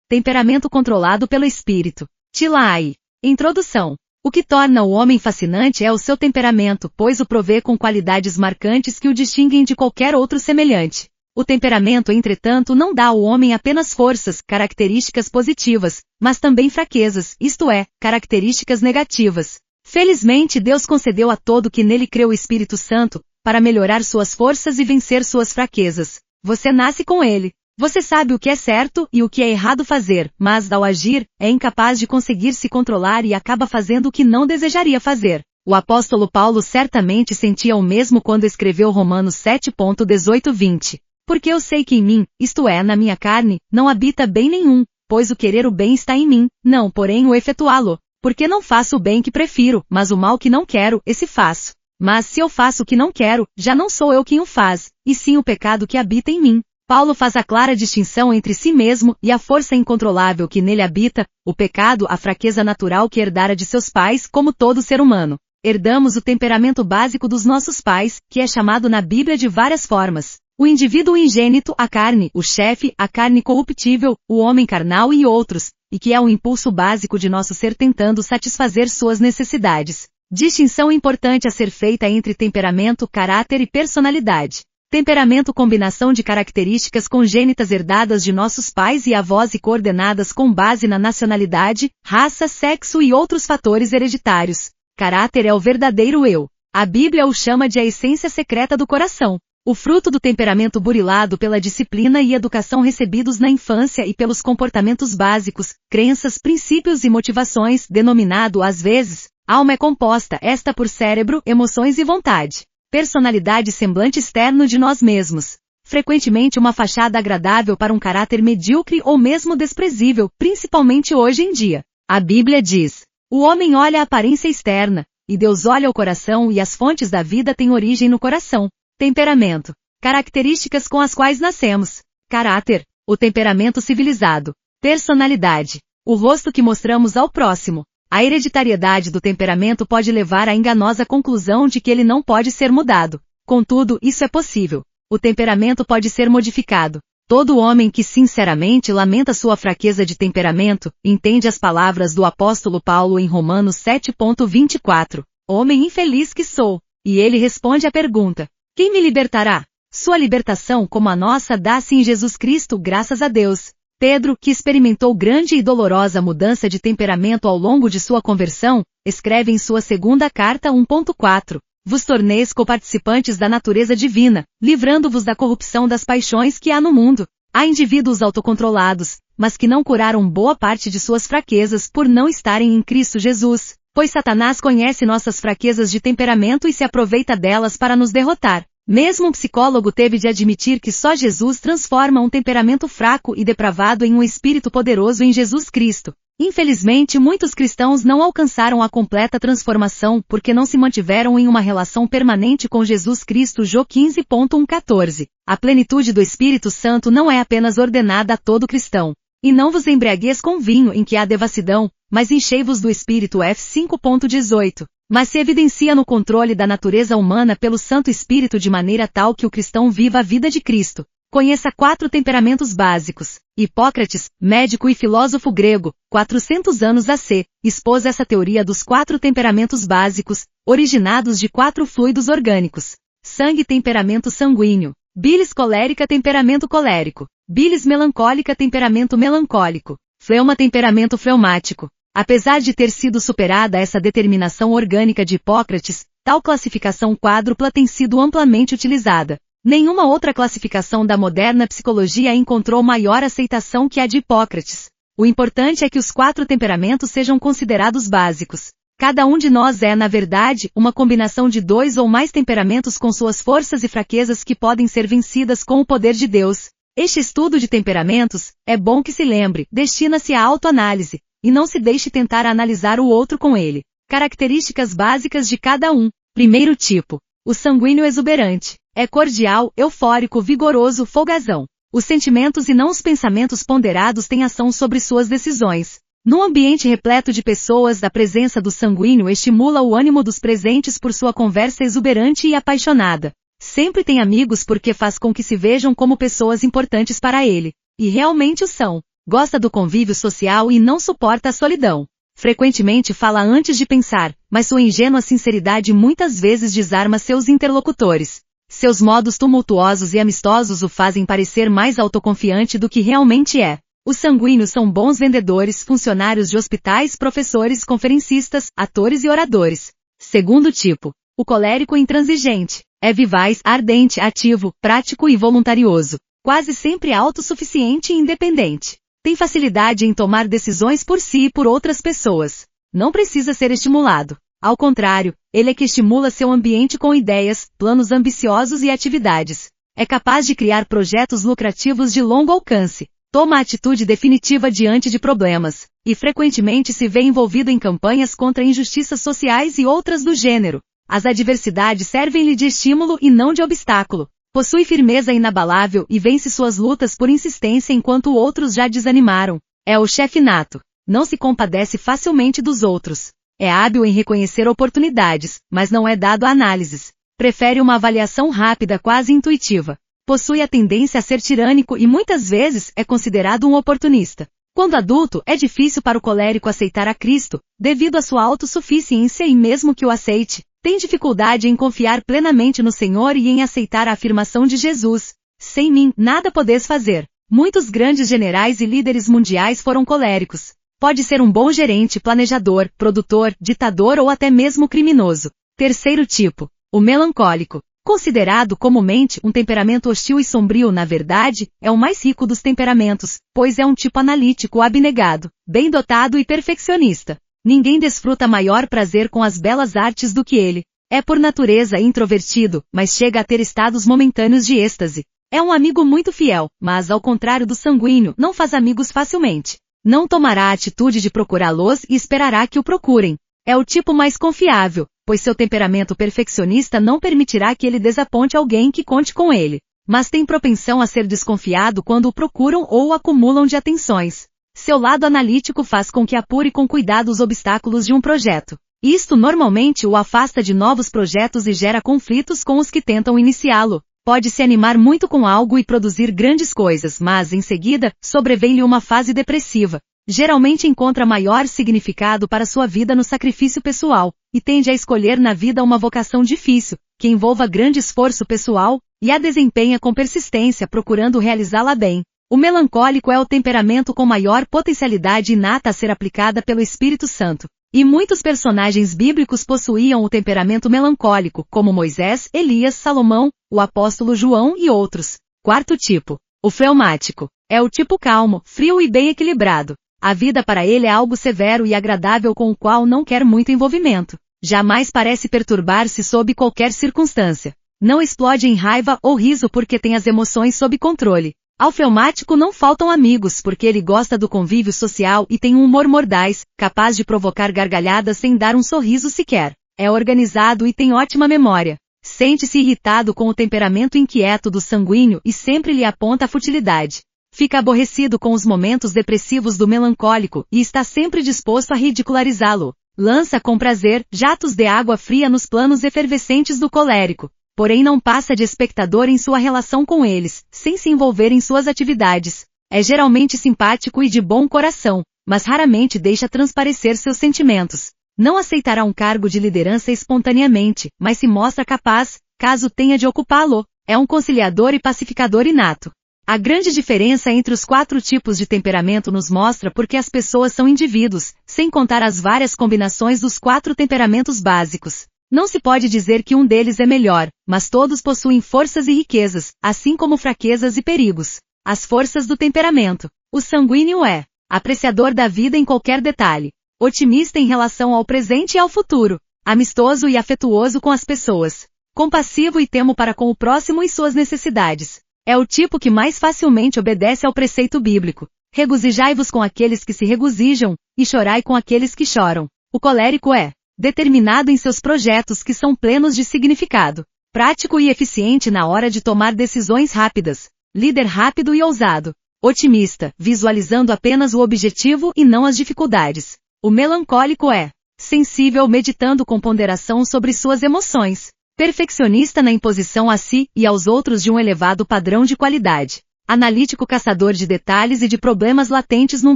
temperamento controlado pelo espírito. Tilai. Introdução. O que torna o homem fascinante é o seu temperamento, pois o provê com qualidades marcantes que o distinguem de qualquer outro semelhante. O temperamento, entretanto, não dá ao homem apenas forças, características positivas, mas também fraquezas, isto é, características negativas. Felizmente Deus concedeu a todo que nele crê o Espírito Santo, para melhorar suas forças e vencer suas fraquezas. Você nasce com ele. Você sabe o que é certo e o que é errado fazer, mas, ao agir, é incapaz de conseguir se controlar e acaba fazendo o que não desejaria fazer. O apóstolo Paulo certamente sentia o mesmo quando escreveu Romanos 7:18-20. Porque eu sei que em mim, isto é, na minha carne, não habita bem nenhum, pois o querer o bem está em mim, não porém o efetuá-lo. Porque não faço o bem que prefiro, mas o mal que não quero, esse faço. Mas se eu faço o que não quero, já não sou eu quem o faz, e sim o pecado que habita em mim. Paulo faz a clara distinção entre si mesmo e a força incontrolável que nele habita, o pecado, a fraqueza natural que herdara de seus pais, como todo ser humano. Herdamos o temperamento básico dos nossos pais, que é chamado na Bíblia de várias formas. O indivíduo ingênito, a carne, o chefe, a carne corruptível, o homem carnal e outros, e que é o impulso básico de nosso ser tentando satisfazer suas necessidades. Distinção importante a ser feita entre temperamento, caráter e personalidade. Temperamento, combinação de características congênitas herdadas de nossos pais e avós e coordenadas com base na nacionalidade, raça, sexo e outros fatores hereditários. Caráter é o verdadeiro eu. A Bíblia o chama de a essência secreta do coração. O fruto do temperamento burilado pela disciplina e educação recebidos na infância e pelos comportamentos básicos, crenças, princípios e motivações, denominado, às vezes, alma é composta, esta por cérebro, emoções e vontade. Personalidade, semblante externo de nós mesmos. Frequentemente uma fachada agradável para um caráter medíocre ou mesmo desprezível, principalmente hoje em dia. A Bíblia diz: o homem olha a aparência externa, e Deus olha o coração, e as fontes da vida têm origem no coração. Temperamento. Características com as quais nascemos. Caráter. O temperamento civilizado. Personalidade. O rosto que mostramos ao próximo. A hereditariedade do temperamento pode levar à enganosa conclusão de que ele não pode ser mudado. Contudo, isso é possível. O temperamento pode ser modificado. Todo homem que sinceramente lamenta sua fraqueza de temperamento, entende as palavras do apóstolo Paulo em Romanos 7:24. Homem infeliz que sou. E ele responde à pergunta: quem me libertará? Sua libertação, como a nossa, dá-se em Jesus Cristo, graças a Deus. Pedro, que experimentou grande e dolorosa mudança de temperamento ao longo de sua conversão, escreve em sua segunda carta 1:4. Vos torneis coparticipantes da natureza divina, livrando-vos da corrupção das paixões que há no mundo. Há indivíduos autocontrolados, mas que não curaram boa parte de suas fraquezas por não estarem em Cristo Jesus. Pois Satanás conhece nossas fraquezas de temperamento e se aproveita delas para nos derrotar. Mesmo um psicólogo teve de admitir que só Jesus transforma um temperamento fraco e depravado em um espírito poderoso em Jesus Cristo. Infelizmente, muitos cristãos não alcançaram a completa transformação porque não se mantiveram em uma relação permanente com Jesus Cristo. Jó 15:14. A plenitude do Espírito Santo não é apenas ordenada a todo cristão. E não vos embriagueis com vinho em que há devassidão, mas enchei-vos do Espírito. F 5:18. Mas se evidencia no controle da natureza humana pelo Santo Espírito de maneira tal que o cristão viva a vida de Cristo. Conheça 4 temperamentos básicos. Hipócrates, médico e filósofo grego, 400 anos a.C., expôs essa teoria dos 4 temperamentos básicos, originados de 4 fluidos orgânicos. Sangue, temperamento sanguíneo. Bilis colérica, temperamento colérico. Bilis melancólica, temperamento melancólico. Fleuma, temperamento fleumático. Apesar de ter sido superada essa determinação orgânica de Hipócrates, tal classificação quádrupla tem sido amplamente utilizada. Nenhuma outra classificação da moderna psicologia encontrou maior aceitação que a de Hipócrates. O importante é que os 4 temperamentos sejam considerados básicos. Cada um de nós é, na verdade, uma combinação de 2 ou mais temperamentos com suas forças e fraquezas que podem ser vencidas com o poder de Deus. Este estudo de temperamentos, é bom que se lembre, destina-se à autoanálise, e não se deixe tentar analisar o outro com ele. Características básicas de cada um. Primeiro tipo. O sanguíneo exuberante. É cordial, eufórico, vigoroso, folgazão. Os sentimentos e não os pensamentos ponderados têm ação sobre suas decisões. Num ambiente repleto de pessoas, a presença do sanguíneo estimula o ânimo dos presentes por sua conversa exuberante e apaixonada. Sempre tem amigos porque faz com que se vejam como pessoas importantes para ele. E realmente o são. Gosta do convívio social e não suporta a solidão. Frequentemente fala antes de pensar, mas sua ingênua sinceridade muitas vezes desarma seus interlocutores. Seus modos tumultuosos e amistosos o fazem parecer mais autoconfiante do que realmente é. Os sanguíneos são bons vendedores, funcionários de hospitais, professores, conferencistas, atores e oradores. Segundo tipo, o colérico intransigente. É vivaz, ardente, ativo, prático e voluntarioso. Quase sempre autossuficiente e independente. Tem facilidade em tomar decisões por si e por outras pessoas. Não precisa ser estimulado. Ao contrário, ele é que estimula seu ambiente com ideias, planos ambiciosos e atividades. É capaz de criar projetos lucrativos de longo alcance. Toma atitude definitiva diante de problemas, e frequentemente se vê envolvido em campanhas contra injustiças sociais e outras do gênero. As adversidades servem-lhe de estímulo e não de obstáculo. Possui firmeza inabalável e vence suas lutas por insistência enquanto outros já desanimaram. É o chefe nato. Não se compadece facilmente dos outros. É hábil em reconhecer oportunidades, mas não é dado a análises. Prefere uma avaliação rápida, quase intuitiva. Possui a tendência a ser tirânico e muitas vezes é considerado um oportunista. Quando adulto, é difícil para o colérico aceitar a Cristo, devido à sua autossuficiência e mesmo que o aceite, tem dificuldade em confiar plenamente no Senhor e em aceitar a afirmação de Jesus: sem mim, nada podeis fazer. Muitos grandes generais e líderes mundiais foram coléricos. Pode ser um bom gerente, planejador, produtor, ditador ou até mesmo criminoso. Terceiro tipo, o melancólico. Considerado comumente um temperamento hostil e sombrio, na verdade, é o mais rico dos temperamentos, pois é um tipo analítico abnegado, bem dotado e perfeccionista. Ninguém desfruta maior prazer com as belas artes do que ele. É por natureza introvertido, mas chega a ter estados momentâneos de êxtase. É um amigo muito fiel, mas ao contrário do sanguíneo, não faz amigos facilmente. Não tomará a atitude de procurá-los e esperará que o procurem. É o tipo mais confiável, pois seu temperamento perfeccionista não permitirá que ele desaponte alguém que conte com ele. Mas tem propensão a ser desconfiado quando o procuram ou o acumulam de atenções. Seu lado analítico faz com que apure com cuidado os obstáculos de um projeto. Isto normalmente o afasta de novos projetos e gera conflitos com os que tentam iniciá-lo. Pode se animar muito com algo e produzir grandes coisas, mas, em seguida, sobrevém-lhe uma fase depressiva. Geralmente encontra maior significado para sua vida no sacrifício pessoal, e tende a escolher na vida uma vocação difícil, que envolva grande esforço pessoal, e a desempenha com persistência procurando realizá-la bem. O melancólico é o temperamento com maior potencialidade inata a ser aplicada pelo Espírito Santo. E muitos personagens bíblicos possuíam o temperamento melancólico, como Moisés, Elias, Salomão, o apóstolo João e outros. Quarto tipo, o fleumático. É o tipo calmo, frio e bem equilibrado. A vida para ele é algo severo e agradável com o qual não quer muito envolvimento. Jamais parece perturbar-se sob qualquer circunstância. Não explode em raiva ou riso porque tem as emoções sob controle. Ao fleumático não faltam amigos porque ele gosta do convívio social e tem um humor mordaz, capaz de provocar gargalhadas sem dar um sorriso sequer. É organizado e tem ótima memória. Sente-se irritado com o temperamento inquieto do sanguíneo e sempre lhe aponta a futilidade. Fica aborrecido com os momentos depressivos do melancólico e está sempre disposto a ridicularizá-lo. Lança com prazer jatos de água fria nos planos efervescentes do colérico. Porém não passa de espectador em sua relação com eles, sem se envolver em suas atividades. É geralmente simpático e de bom coração, mas raramente deixa transparecer seus sentimentos. Não aceitará um cargo de liderança espontaneamente, mas se mostra capaz, caso tenha de ocupá-lo. É um conciliador e pacificador inato. A grande diferença entre os 4 tipos de temperamento nos mostra porque as pessoas são indivíduos, sem contar as várias combinações dos 4 temperamentos básicos. Não se pode dizer que um deles é melhor, mas todos possuem forças e riquezas, assim como fraquezas e perigos. As forças do temperamento. O sanguíneo é apreciador da vida em qualquer detalhe, otimista em relação ao presente e ao futuro, amistoso e afetuoso com as pessoas, compassivo e temo para com o próximo e suas necessidades. É o tipo que mais facilmente obedece ao preceito bíblico. Regozijai-vos com aqueles que se regozijam, e chorai com aqueles que choram. O colérico é determinado em seus projetos que são plenos de significado, prático e eficiente na hora de tomar decisões rápidas, líder rápido e ousado, otimista, visualizando apenas o objetivo e não as dificuldades. O melancólico é sensível, meditando com ponderação sobre suas emoções, perfeccionista na imposição a si e aos outros de um elevado padrão de qualidade, Analítico caçador de detalhes e de problemas latentes num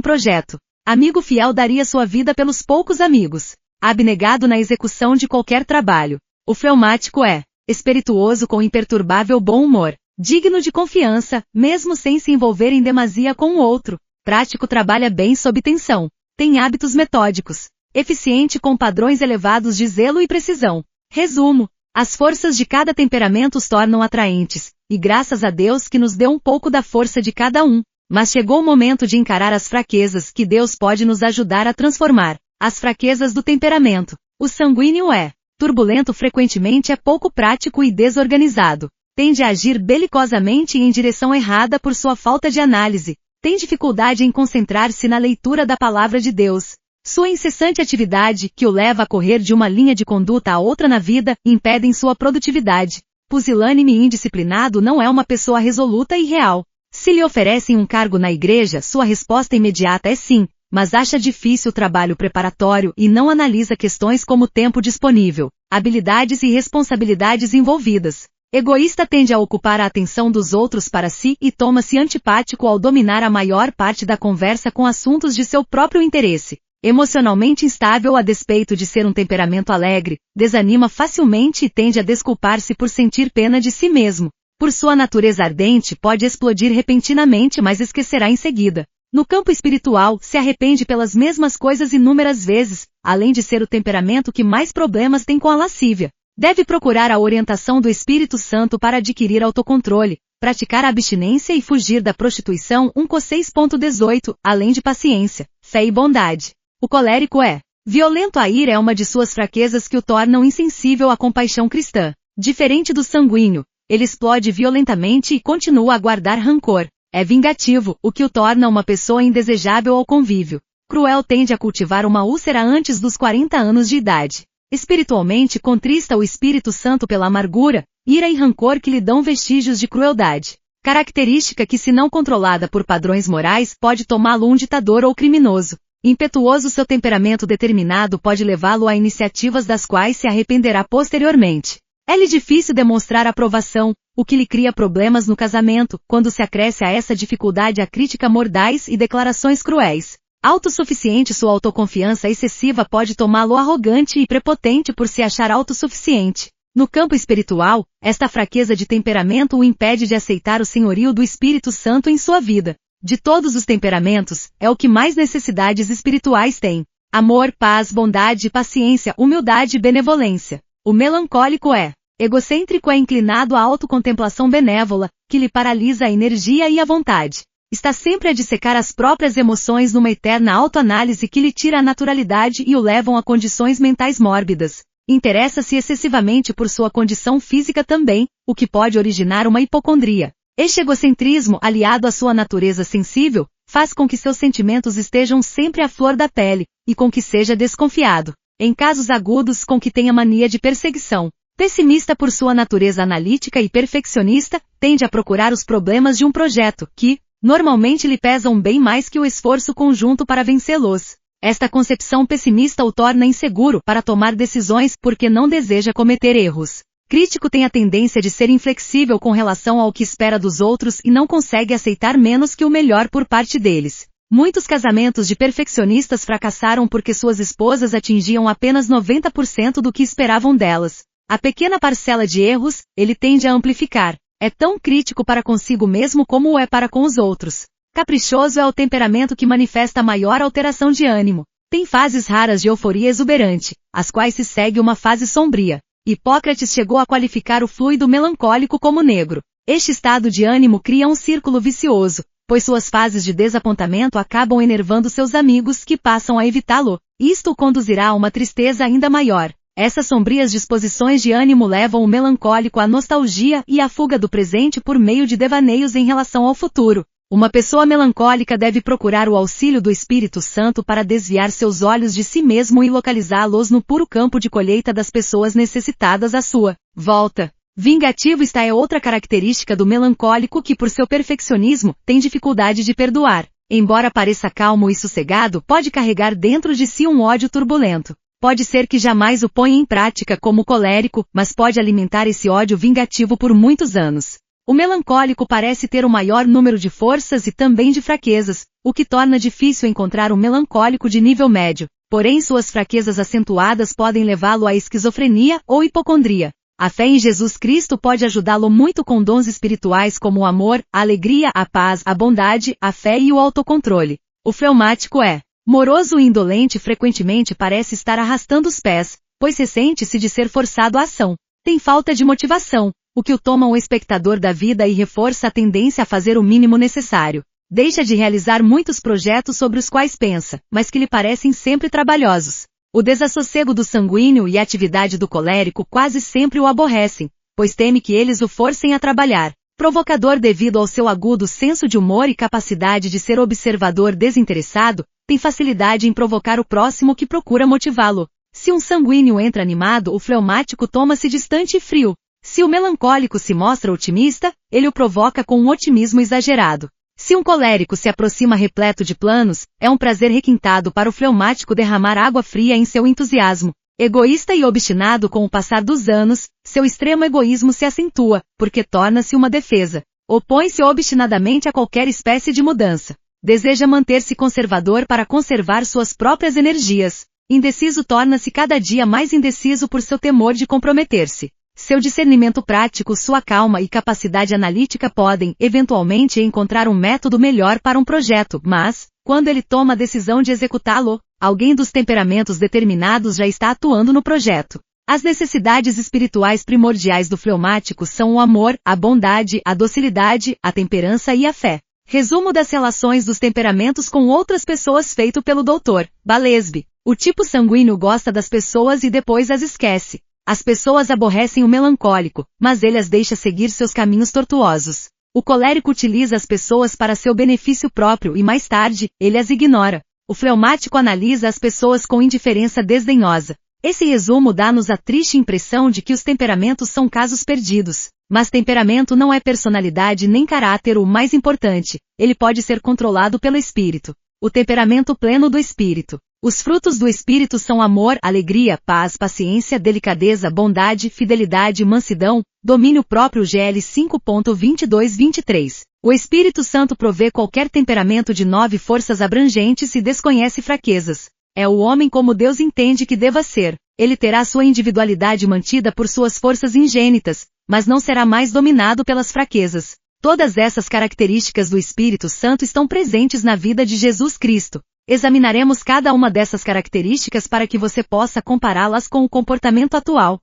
projeto. Amigo fiel daria sua vida pelos poucos amigos. Abnegado na execução de qualquer trabalho. O fleumático é espirituoso com imperturbável bom humor. Digno de confiança, mesmo sem se envolver em demasia com o outro. Prático, trabalha bem sob tensão. Tem hábitos metódicos. Eficiente com padrões elevados de zelo e precisão. Resumo. As forças de cada temperamento os tornam atraentes, e graças a Deus que nos deu um pouco da força de cada um. Mas chegou o momento de encarar as fraquezas que Deus pode nos ajudar a transformar. As fraquezas do temperamento. O sanguíneo é turbulento, frequentemente é pouco prático e desorganizado. Tende a agir belicosamente e em direção errada por sua falta de análise. Tem dificuldade em concentrar-se na leitura da palavra de Deus. Sua incessante atividade, que o leva a correr de uma linha de conduta a outra na vida, impedem sua produtividade. Pusilânime e indisciplinado, não é uma pessoa resoluta e real. Se lhe oferecem um cargo na igreja, sua resposta imediata é sim, mas acha difícil o trabalho preparatório e não analisa questões como tempo disponível, habilidades e responsabilidades envolvidas. Egoísta, tende a ocupar a atenção dos outros para si e toma-se antipático ao dominar a maior parte da conversa com assuntos de seu próprio interesse. Emocionalmente instável, a despeito de ser um temperamento alegre, desanima facilmente e tende a desculpar-se por sentir pena de si mesmo. Por sua natureza ardente, pode explodir repentinamente, mas esquecerá em seguida. No campo espiritual, se arrepende pelas mesmas coisas inúmeras vezes, além de ser o temperamento que mais problemas tem com a lascívia. Deve procurar a orientação do Espírito Santo para adquirir autocontrole, praticar a abstinência e fugir da prostituição. 6.18, além de paciência, fé e bondade. O colérico é violento, a ira é uma de suas fraquezas que o tornam insensível à compaixão cristã. Diferente do sanguíneo, ele explode violentamente e continua a guardar rancor. É vingativo, o que o torna uma pessoa indesejável ao convívio. Cruel, tende a cultivar uma úlcera antes dos 40 anos de idade. Espiritualmente, contrista o Espírito Santo pela amargura, ira e rancor que lhe dão vestígios de crueldade. Característica que, se não controlada por padrões morais, pode tomá-lo um ditador ou criminoso. Impetuoso, seu temperamento determinado pode levá-lo a iniciativas das quais se arrependerá posteriormente. É-lhe difícil demonstrar aprovação, o que lhe cria problemas no casamento, quando se acresce a essa dificuldade a crítica mordaz e declarações cruéis. Autossuficiente, sua autoconfiança excessiva pode tomá-lo arrogante e prepotente por se achar autossuficiente. No campo espiritual, esta fraqueza de temperamento o impede de aceitar o senhorio do Espírito Santo em sua vida. De todos os temperamentos, é o que mais necessidades espirituais tem. Amor, paz, bondade, paciência, humildade e benevolência. O melancólico é egocêntrico, é inclinado à autocontemplação benévola, que lhe paralisa a energia e a vontade. Está sempre a dissecar as próprias emoções numa eterna autoanálise que lhe tira a naturalidade e o levam a condições mentais mórbidas. Interessa-se excessivamente por sua condição física também, o que pode originar uma hipocondria. Este egocentrismo, aliado à sua natureza sensível, faz com que seus sentimentos estejam sempre à flor da pele, e com que seja desconfiado. Em casos agudos, com que tenha mania de perseguição. Pessimista, por sua natureza analítica e perfeccionista, tende a procurar os problemas de um projeto, que, normalmente lhe pesam bem mais que o esforço conjunto para vencê-los. Esta concepção pessimista o torna inseguro para tomar decisões porque não deseja cometer erros. Crítico, tem a tendência de ser inflexível com relação ao que espera dos outros e não consegue aceitar menos que o melhor por parte deles. Muitos casamentos de perfeccionistas fracassaram porque suas esposas atingiam apenas 90% do que esperavam delas. A pequena parcela de erros, ele tende a amplificar. É tão crítico para consigo mesmo como o é para com os outros. Caprichoso é o temperamento que manifesta maior alteração de ânimo. Tem fases raras de euforia exuberante, às quais se segue uma fase sombria. Hipócrates chegou a qualificar o fluido melancólico como negro. Este estado de ânimo cria um círculo vicioso, pois suas fases de desapontamento acabam enervando seus amigos que passam a evitá-lo. Isto o conduzirá a uma tristeza ainda maior. Essas sombrias disposições de ânimo levam o melancólico à nostalgia e à fuga do presente por meio de devaneios em relação ao futuro. Uma pessoa melancólica deve procurar o auxílio do Espírito Santo para desviar seus olhos de si mesmo e localizá-los no puro campo de colheita das pessoas necessitadas à sua volta. Vingativo, esta é outra característica do melancólico que, por seu perfeccionismo, tem dificuldade de perdoar. Embora pareça calmo e sossegado, pode carregar dentro de si um ódio turbulento. Pode ser que jamais o ponha em prática como colérico, mas pode alimentar esse ódio vingativo por muitos anos. O melancólico parece ter o maior número de forças e também de fraquezas, o que torna difícil encontrar um melancólico de nível médio, porém suas fraquezas acentuadas podem levá-lo à esquizofrenia ou hipocondria. A fé em Jesus Cristo pode ajudá-lo muito com dons espirituais como o amor, a alegria, a paz, a bondade, a fé e o autocontrole. O fleumático é moroso e indolente e frequentemente parece estar arrastando os pés, pois ressente-se de ser forçado à ação. Tem falta de motivação, o que o toma um espectador da vida e reforça a tendência a fazer o mínimo necessário. Deixa de realizar muitos projetos sobre os quais pensa, mas que lhe parecem sempre trabalhosos. O desassossego do sanguíneo e a atividade do colérico quase sempre o aborrecem, pois teme que eles o forcem a trabalhar. Provocador devido ao seu agudo senso de humor e capacidade de ser observador desinteressado, tem facilidade em provocar o próximo que procura motivá-lo. Se um sanguíneo entra animado, o fleumático toma-se distante e frio. Se o melancólico se mostra otimista, ele o provoca com um otimismo exagerado. Se um colérico se aproxima repleto de planos, é um prazer requintado para o fleumático derramar água fria em seu entusiasmo. Egoísta e obstinado com o passar dos anos, seu extremo egoísmo se acentua, porque torna-se uma defesa. Opõe-se obstinadamente a qualquer espécie de mudança. Deseja manter-se conservador para conservar suas próprias energias. Indeciso torna-se cada dia mais indeciso por seu temor de comprometer-se. Seu discernimento prático, sua calma e capacidade analítica podem, eventualmente, encontrar um método melhor para um projeto, mas, quando ele toma a decisão de executá-lo, alguém dos temperamentos determinados já está atuando no projeto. As necessidades espirituais primordiais do fleumático são o amor, a bondade, a docilidade, a temperança e a fé. Resumo das relações dos temperamentos com outras pessoas feito pelo Dr. Balesby. O tipo sanguíneo gosta das pessoas e depois as esquece. As pessoas aborrecem o melancólico, mas ele as deixa seguir seus caminhos tortuosos. O colérico utiliza as pessoas para seu benefício próprio e mais tarde, ele as ignora. O fleumático analisa as pessoas com indiferença desdenhosa. Esse resumo dá-nos a triste impressão de que os temperamentos são casos perdidos. Mas temperamento não é personalidade nem caráter o mais importante, ele pode ser controlado pelo espírito. O temperamento pleno do espírito. Os frutos do Espírito são amor, alegria, paz, paciência, delicadeza, bondade, fidelidade, mansidão, domínio próprio GL 5.22-23. O Espírito Santo provê qualquer temperamento de 9 forças abrangentes e desconhece fraquezas. É o homem como Deus entende que deva ser. Ele terá sua individualidade mantida por suas forças ingênitas, mas não será mais dominado pelas fraquezas. Todas essas características do Espírito Santo estão presentes na vida de Jesus Cristo. Examinaremos cada uma dessas características para que você possa compará-las com o comportamento atual.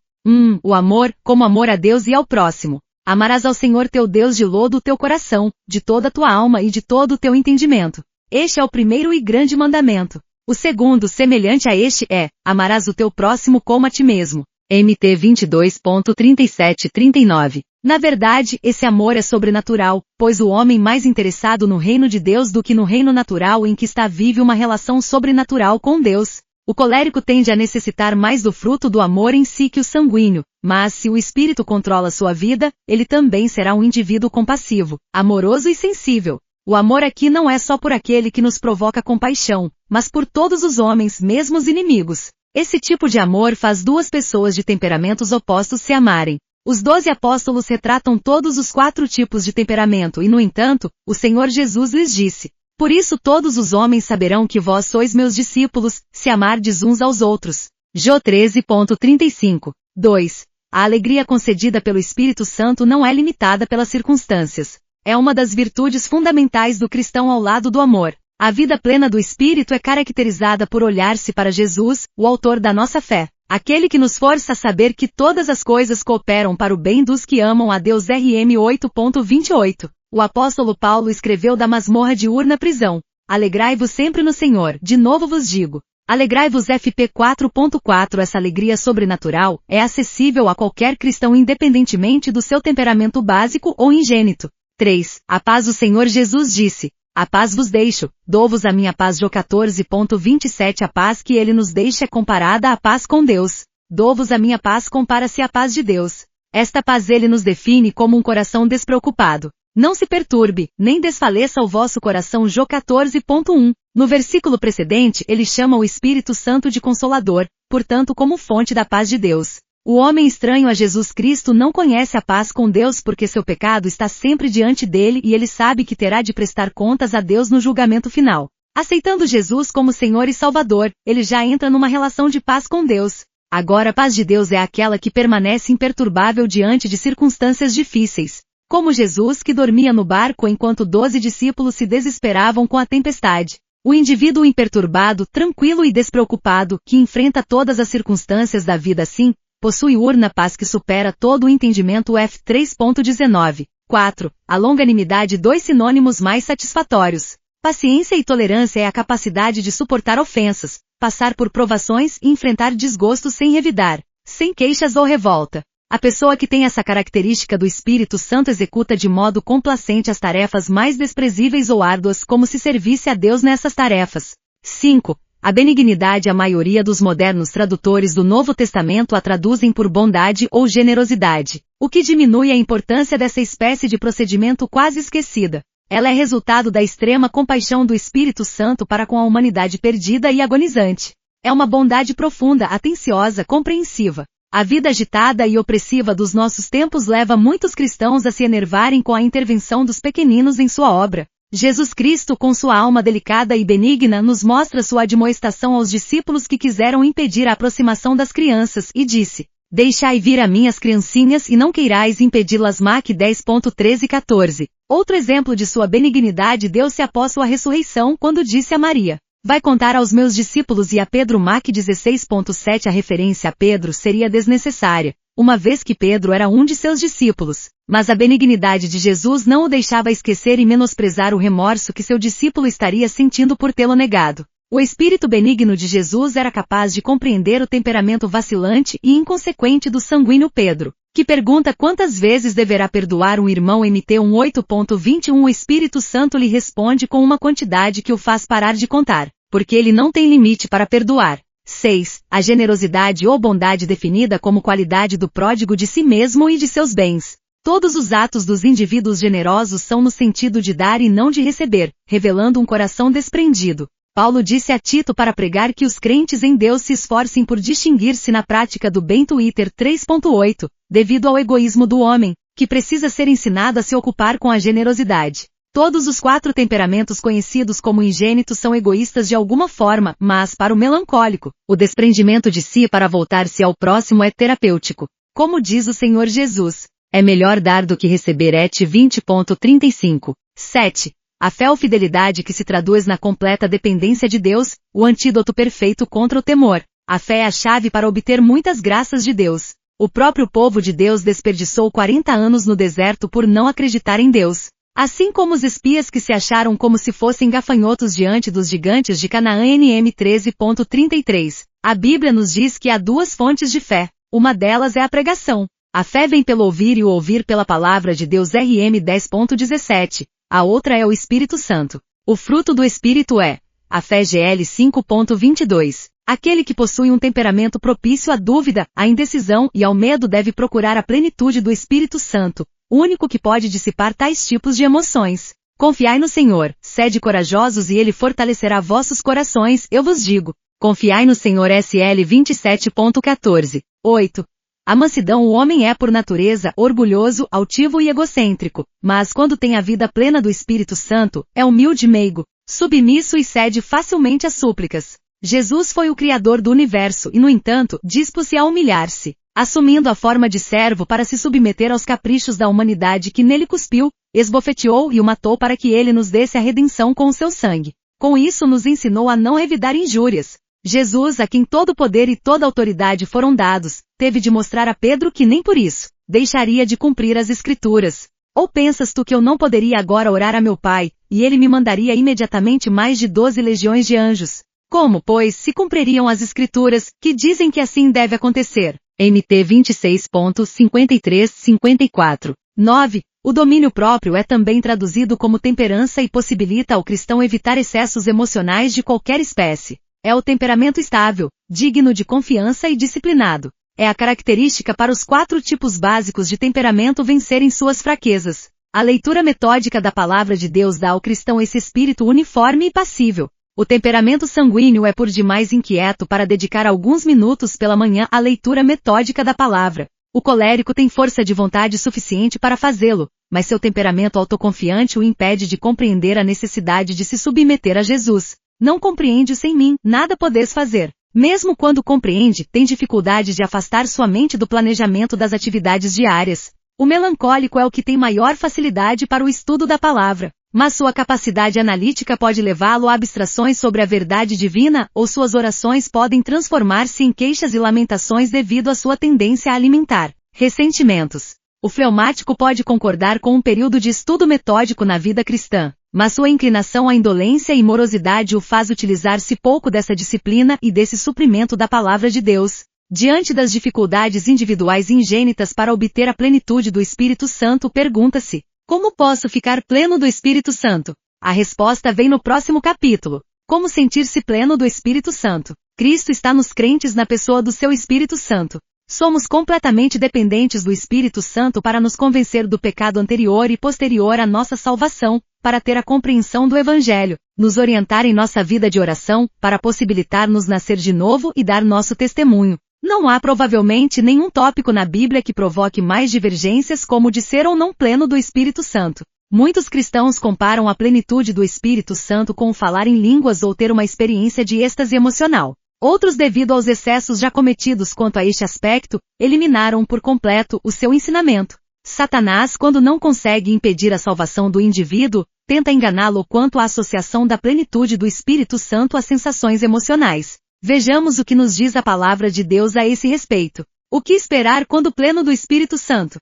O amor, como amor a Deus e ao próximo. Amarás ao Senhor teu Deus de todo o teu coração, de toda a tua alma e de todo o teu entendimento. Este é o primeiro e grande mandamento. O segundo, semelhante a este, é: amarás o teu próximo como a ti mesmo. MT 22.37-39. Na verdade, esse amor é sobrenatural, pois o homem mais interessado no reino de Deus do que no reino natural em que está vive uma relação sobrenatural com Deus. O colérico tende a necessitar mais do fruto do amor em si que o sanguíneo, mas se o espírito controla sua vida, ele também será um indivíduo compassivo, amoroso e sensível. O amor aqui não é só por aquele que nos provoca compaixão, mas por todos os homens, mesmo os inimigos. Esse tipo de amor faz duas pessoas de temperamentos opostos se amarem. Os 12 apóstolos retratam todos os 4 tipos de temperamento e, no entanto, o Senhor Jesus lhes disse: por isso todos os homens saberão que vós sois meus discípulos, se amardes uns aos outros. Jó 13.35. 2. A alegria concedida pelo Espírito Santo não é limitada pelas circunstâncias. É uma das virtudes fundamentais do cristão ao lado do amor. A vida plena do Espírito é caracterizada por olhar-se para Jesus, o autor da nossa fé. Aquele que nos força a saber que todas as coisas cooperam para o bem dos que amam a Deus. RM 8.28. O apóstolo Paulo escreveu da masmorra de Ur na prisão: alegrai-vos sempre no Senhor, de novo vos digo. Alegrai-vos. FP 4.4. Essa alegria sobrenatural é acessível a qualquer cristão independentemente do seu temperamento básico ou ingênito. 3. A paz do Senhor Jesus disse: a paz vos deixo, dou-vos a minha paz. Jó 14.27. A paz que ele nos deixa é comparada à paz com Deus. Dou-vos a minha paz compara-se à paz de Deus. Esta paz ele nos define como um coração despreocupado. Não se perturbe, nem desfaleça o vosso coração. Jó 14.1. No versículo precedente ele chama o Espírito Santo de Consolador, portanto como fonte da paz de Deus. O homem estranho a Jesus Cristo não conhece a paz com Deus porque seu pecado está sempre diante dele e ele sabe que terá de prestar contas a Deus no julgamento final. Aceitando Jesus como Senhor e Salvador, ele já entra numa relação de paz com Deus. Agora a paz de Deus é aquela que permanece imperturbável diante de circunstâncias difíceis. Como Jesus que dormia no barco enquanto 12 discípulos se desesperavam com a tempestade. O indivíduo imperturbado, tranquilo e despreocupado, que enfrenta todas as circunstâncias da vida assim, possui urna paz que supera todo o entendimento. F 3.19. 4. A longanimidade. 2 sinônimos mais satisfatórios. Paciência e tolerância é a capacidade de suportar ofensas, passar por provações e enfrentar desgostos sem revidar, sem queixas ou revolta. A pessoa que tem essa característica do Espírito Santo executa de modo complacente as tarefas mais desprezíveis ou árduas como se servisse a Deus nessas tarefas. 5. A benignidade. A maioria dos modernos tradutores do Novo Testamento a traduzem por bondade ou generosidade, o que diminui a importância dessa espécie de procedimento quase esquecida. Ela é resultado da extrema compaixão do Espírito Santo para com a humanidade perdida e agonizante. É uma bondade profunda, atenciosa, compreensiva. A vida agitada e opressiva dos nossos tempos leva muitos cristãos a se enervarem com a intervenção dos pequeninos em sua obra. Jesus Cristo, com sua alma delicada e benigna, nos mostra sua admoestação aos discípulos que quiseram impedir a aproximação das crianças, e disse: Deixai vir a mim as criancinhas e não queirais impedi-las. Mac 10.13-14. Outro exemplo de sua benignidade deu-se após sua ressurreição quando disse a Maria: Vai contar aos meus discípulos, e a Pedro. Mac 16.7. A referência a Pedro seria desnecessária, uma vez que Pedro era um de seus discípulos. Mas a benignidade de Jesus não o deixava esquecer e menosprezar o remorso que seu discípulo estaria sentindo por tê-lo negado. O espírito benigno de Jesus era capaz de compreender o temperamento vacilante e inconsequente do sanguíneo Pedro, que pergunta quantas vezes deverá perdoar um irmão. MT 8.21. O Espírito Santo lhe responde com uma quantidade que o faz parar de contar, porque ele não tem limite para perdoar. 6. A generosidade ou bondade, definida como qualidade do pródigo de si mesmo e de seus bens. Todos os atos dos indivíduos generosos são no sentido de dar e não de receber, revelando um coração desprendido. Paulo disse a Tito para pregar que os crentes em Deus se esforcem por distinguir-se na prática do bem. Twitter 3.8, devido ao egoísmo do homem, que precisa ser ensinado a se ocupar com a generosidade. Todos os 4 temperamentos conhecidos como ingênitos são egoístas de alguma forma, mas para o melancólico, o desprendimento de si para voltar-se ao próximo é terapêutico. Como diz o Senhor Jesus, é melhor dar do que receber. Et 20.35. 7. A fé ou fidelidade, que se traduz na completa dependência de Deus, o antídoto perfeito contra o temor. A fé é a chave para obter muitas graças de Deus. O próprio povo de Deus desperdiçou 40 anos no deserto por não acreditar em Deus. Assim como os espias que se acharam como se fossem gafanhotos diante dos gigantes de Canaã. NM 13.33. A Bíblia nos diz que há 2 fontes de fé. Uma delas é a pregação. A fé vem pelo ouvir e o ouvir pela palavra de Deus. RM 10.17. A outra é o Espírito Santo. O fruto do Espírito é a fé. GL 5.22. Aquele que possui um temperamento propício à dúvida, à indecisão e ao medo deve procurar a plenitude do Espírito Santo, o único que pode dissipar tais tipos de emoções. Confiai no Senhor, sede corajosos e Ele fortalecerá vossos corações, eu vos digo. Confiai no Senhor. SL 27.14. 8. A mansidão. O homem é por natureza orgulhoso, altivo e egocêntrico, mas quando tem a vida plena do Espírito Santo, é humilde e meigo, submisso e cede facilmente às súplicas. Jesus foi o Criador do universo e, no entanto, dispôs-se a humilhar-se, assumindo a forma de servo para se submeter aos caprichos da humanidade que nele cuspiu, esbofeteou e o matou para que ele nos desse a redenção com o seu sangue. Com isso nos ensinou a não revidar injúrias. Jesus, a quem todo poder e toda autoridade foram dados, teve de mostrar a Pedro que nem por isso deixaria de cumprir as Escrituras. Ou pensas tu que eu não poderia agora orar a meu Pai, e ele me mandaria imediatamente mais de 12 legiões de anjos? Como, pois, se cumpririam as Escrituras, que dizem que assim deve acontecer? MT 26.53-54. 9. O domínio próprio é também traduzido como temperança e possibilita ao cristão evitar excessos emocionais de qualquer espécie. É o temperamento estável, digno de confiança e disciplinado. É a característica para os 4 tipos básicos de temperamento vencerem suas fraquezas. A leitura metódica da palavra de Deus dá ao cristão esse espírito uniforme e passível. O temperamento sanguíneo é por demais inquieto para dedicar alguns minutos pela manhã à leitura metódica da palavra. O colérico tem força de vontade suficiente para fazê-lo, mas seu temperamento autoconfiante o impede de compreender a necessidade de se submeter a Jesus. Não compreende sem mim, nada podes fazer. Mesmo quando compreende, tem dificuldade de afastar sua mente do planejamento das atividades diárias. O melancólico é o que tem maior facilidade para o estudo da palavra, mas sua capacidade analítica pode levá-lo a abstrações sobre a verdade divina, ou suas orações podem transformar-se em queixas e lamentações devido à sua tendência a alimentar ressentimentos. O fleumático pode concordar com um período de estudo metódico na vida cristã, mas sua inclinação à indolência e morosidade o faz utilizar-se pouco dessa disciplina e desse suprimento da palavra de Deus. Diante das dificuldades individuais ingênitas para obter a plenitude do Espírito Santo, pergunta-se: como posso ficar pleno do Espírito Santo? A resposta vem no próximo capítulo. Como sentir-se pleno do Espírito Santo? Cristo está nos crentes na pessoa do seu Espírito Santo. Somos completamente dependentes do Espírito Santo para nos convencer do pecado anterior e posterior à nossa salvação, para ter a compreensão do Evangelho, nos orientar em nossa vida de oração, para possibilitar-nos nascer de novo e dar nosso testemunho. Não há provavelmente nenhum tópico na Bíblia que provoque mais divergências como o de ser ou não pleno do Espírito Santo. Muitos cristãos comparam a plenitude do Espírito Santo com o falar em línguas ou ter uma experiência de êxtase emocional. Outros, devido aos excessos já cometidos quanto a este aspecto, eliminaram por completo o seu ensinamento. Satanás, quando não consegue impedir a salvação do indivíduo, tenta enganá-lo quanto à associação da plenitude do Espírito Santo às sensações emocionais. Vejamos o que nos diz a palavra de Deus a esse respeito. O que esperar quando pleno do Espírito Santo?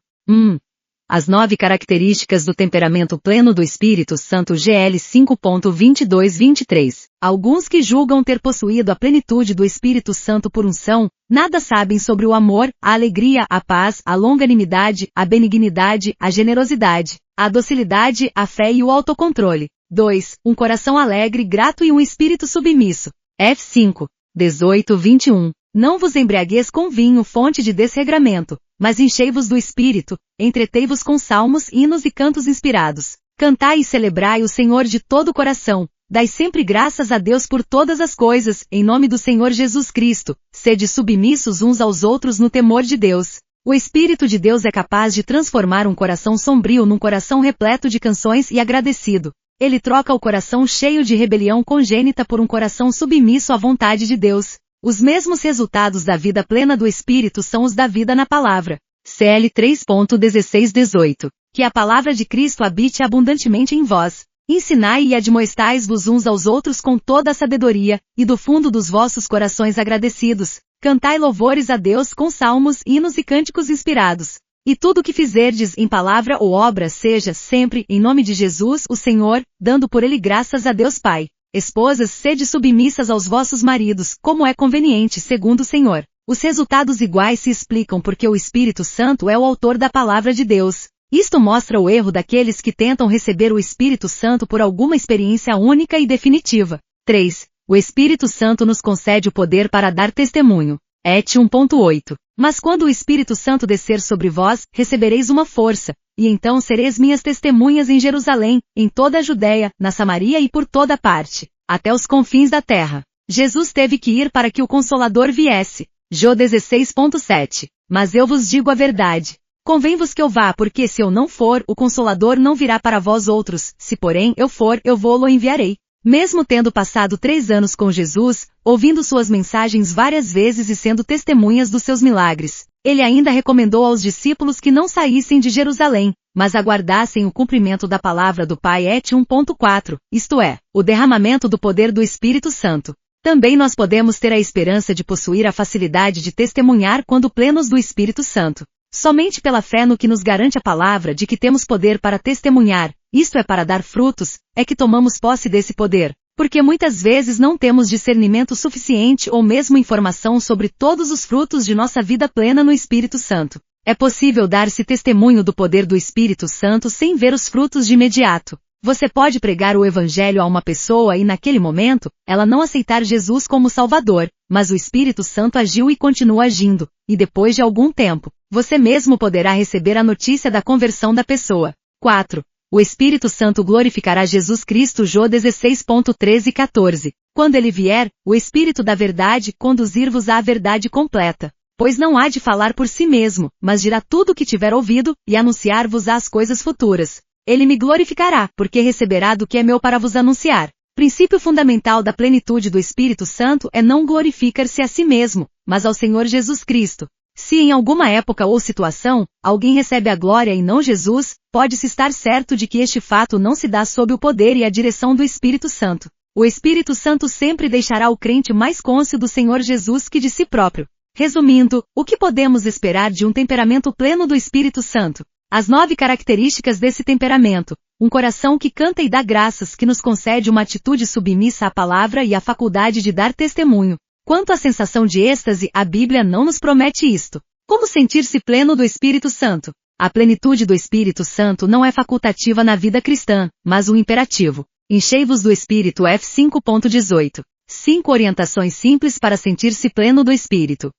As 9 características do temperamento pleno do Espírito Santo GL 5.22-23. Alguns que julgam ter possuído a plenitude do Espírito Santo por unção, nada sabem sobre o amor, a alegria, a paz, a longanimidade, a benignidade, a generosidade, a docilidade, a fé e o autocontrole. 2. Um coração alegre, grato e um espírito submisso. F5. 18-21. Não vos embriagueis com vinho, fonte de desregramento, mas enchei-vos do Espírito, entretei-vos com salmos, hinos e cantos inspirados. Cantai e celebrai o Senhor de todo o coração. Dai sempre graças a Deus por todas as coisas, em nome do Senhor Jesus Cristo. Sede submissos uns aos outros no temor de Deus. O Espírito de Deus é capaz de transformar um coração sombrio num coração repleto de canções e agradecido. Ele troca o coração cheio de rebelião congênita por um coração submisso à vontade de Deus. Os mesmos resultados da vida plena do Espírito são os da vida na palavra. CL 3.16-18. Que a palavra de Cristo habite abundantemente em vós. Ensinai e admoestais-vos uns aos outros com toda a sabedoria, e do fundo dos vossos corações agradecidos, cantai louvores a Deus com salmos, hinos e cânticos inspirados. E tudo o que fizerdes em palavra ou obra seja sempre em nome de Jesus o Senhor, dando por ele graças a Deus Pai. Esposas, sede submissas aos vossos maridos, como é conveniente segundo o Senhor. Os resultados iguais se explicam porque o Espírito Santo é o autor da palavra de Deus. Isto mostra o erro daqueles que tentam receber o Espírito Santo por alguma experiência única e definitiva. 3. O Espírito Santo nos concede o poder para dar testemunho. Et 1.8. Mas quando o Espírito Santo descer sobre vós, recebereis uma força, e então sereis minhas testemunhas em Jerusalém, em toda a Judéia, na Samaria e por toda parte, até os confins da terra. Jesus teve que ir para que o Consolador viesse. Jó 16.7. Mas eu vos digo a verdade. Convém-vos que eu vá, porque se eu não for, o Consolador não virá para vós outros, se porém eu for, eu vô-lo enviarei. Mesmo tendo passado 3 anos com Jesus, ouvindo suas mensagens várias vezes e sendo testemunhas dos seus milagres, ele ainda recomendou aos discípulos que não saíssem de Jerusalém, mas aguardassem o cumprimento da palavra do Pai. Et 1.4, isto é, o derramamento do poder do Espírito Santo. Também nós podemos ter a esperança de possuir a facilidade de testemunhar quando plenos do Espírito Santo. Somente pela fé no que nos garante a palavra de que temos poder para testemunhar, isto é para dar frutos, é que tomamos posse desse poder, porque muitas vezes não temos discernimento suficiente ou mesmo informação sobre todos os frutos de nossa vida plena no Espírito Santo. É possível dar-se testemunho do poder do Espírito Santo sem ver os frutos de imediato. Você pode pregar o Evangelho a uma pessoa e naquele momento, ela não aceitar Jesus como Salvador, mas o Espírito Santo agiu e continua agindo, e depois de algum tempo, você mesmo poderá receber a notícia da conversão da pessoa. 4. O Espírito Santo glorificará Jesus Cristo. Jó 16.13 e 14. Quando ele vier, o Espírito da verdade conduzir-vos à verdade completa. Pois não há de falar por si mesmo, mas dirá tudo o que tiver ouvido, e anunciar-vos as coisas futuras. Ele me glorificará, porque receberá do que é meu para vos anunciar. Princípio fundamental da plenitude do Espírito Santo é não glorificar-se a si mesmo, mas ao Senhor Jesus Cristo. Se em alguma época ou situação, alguém recebe a glória e não Jesus, pode-se estar certo de que este fato não se dá sob o poder e a direção do Espírito Santo. O Espírito Santo sempre deixará o crente mais cônscio do Senhor Jesus que de si próprio. Resumindo, o que podemos esperar de um temperamento pleno do Espírito Santo? As 9 características desse temperamento: um coração que canta e dá graças, que nos concede uma atitude submissa à palavra e a faculdade de dar testemunho. Quanto à sensação de êxtase, a Bíblia não nos promete isto. Como sentir-se pleno do Espírito Santo? A plenitude do Espírito Santo não é facultativa na vida cristã, mas um imperativo. Enchei-vos do Espírito. F 5.18. 5 orientações simples para sentir-se pleno do Espírito.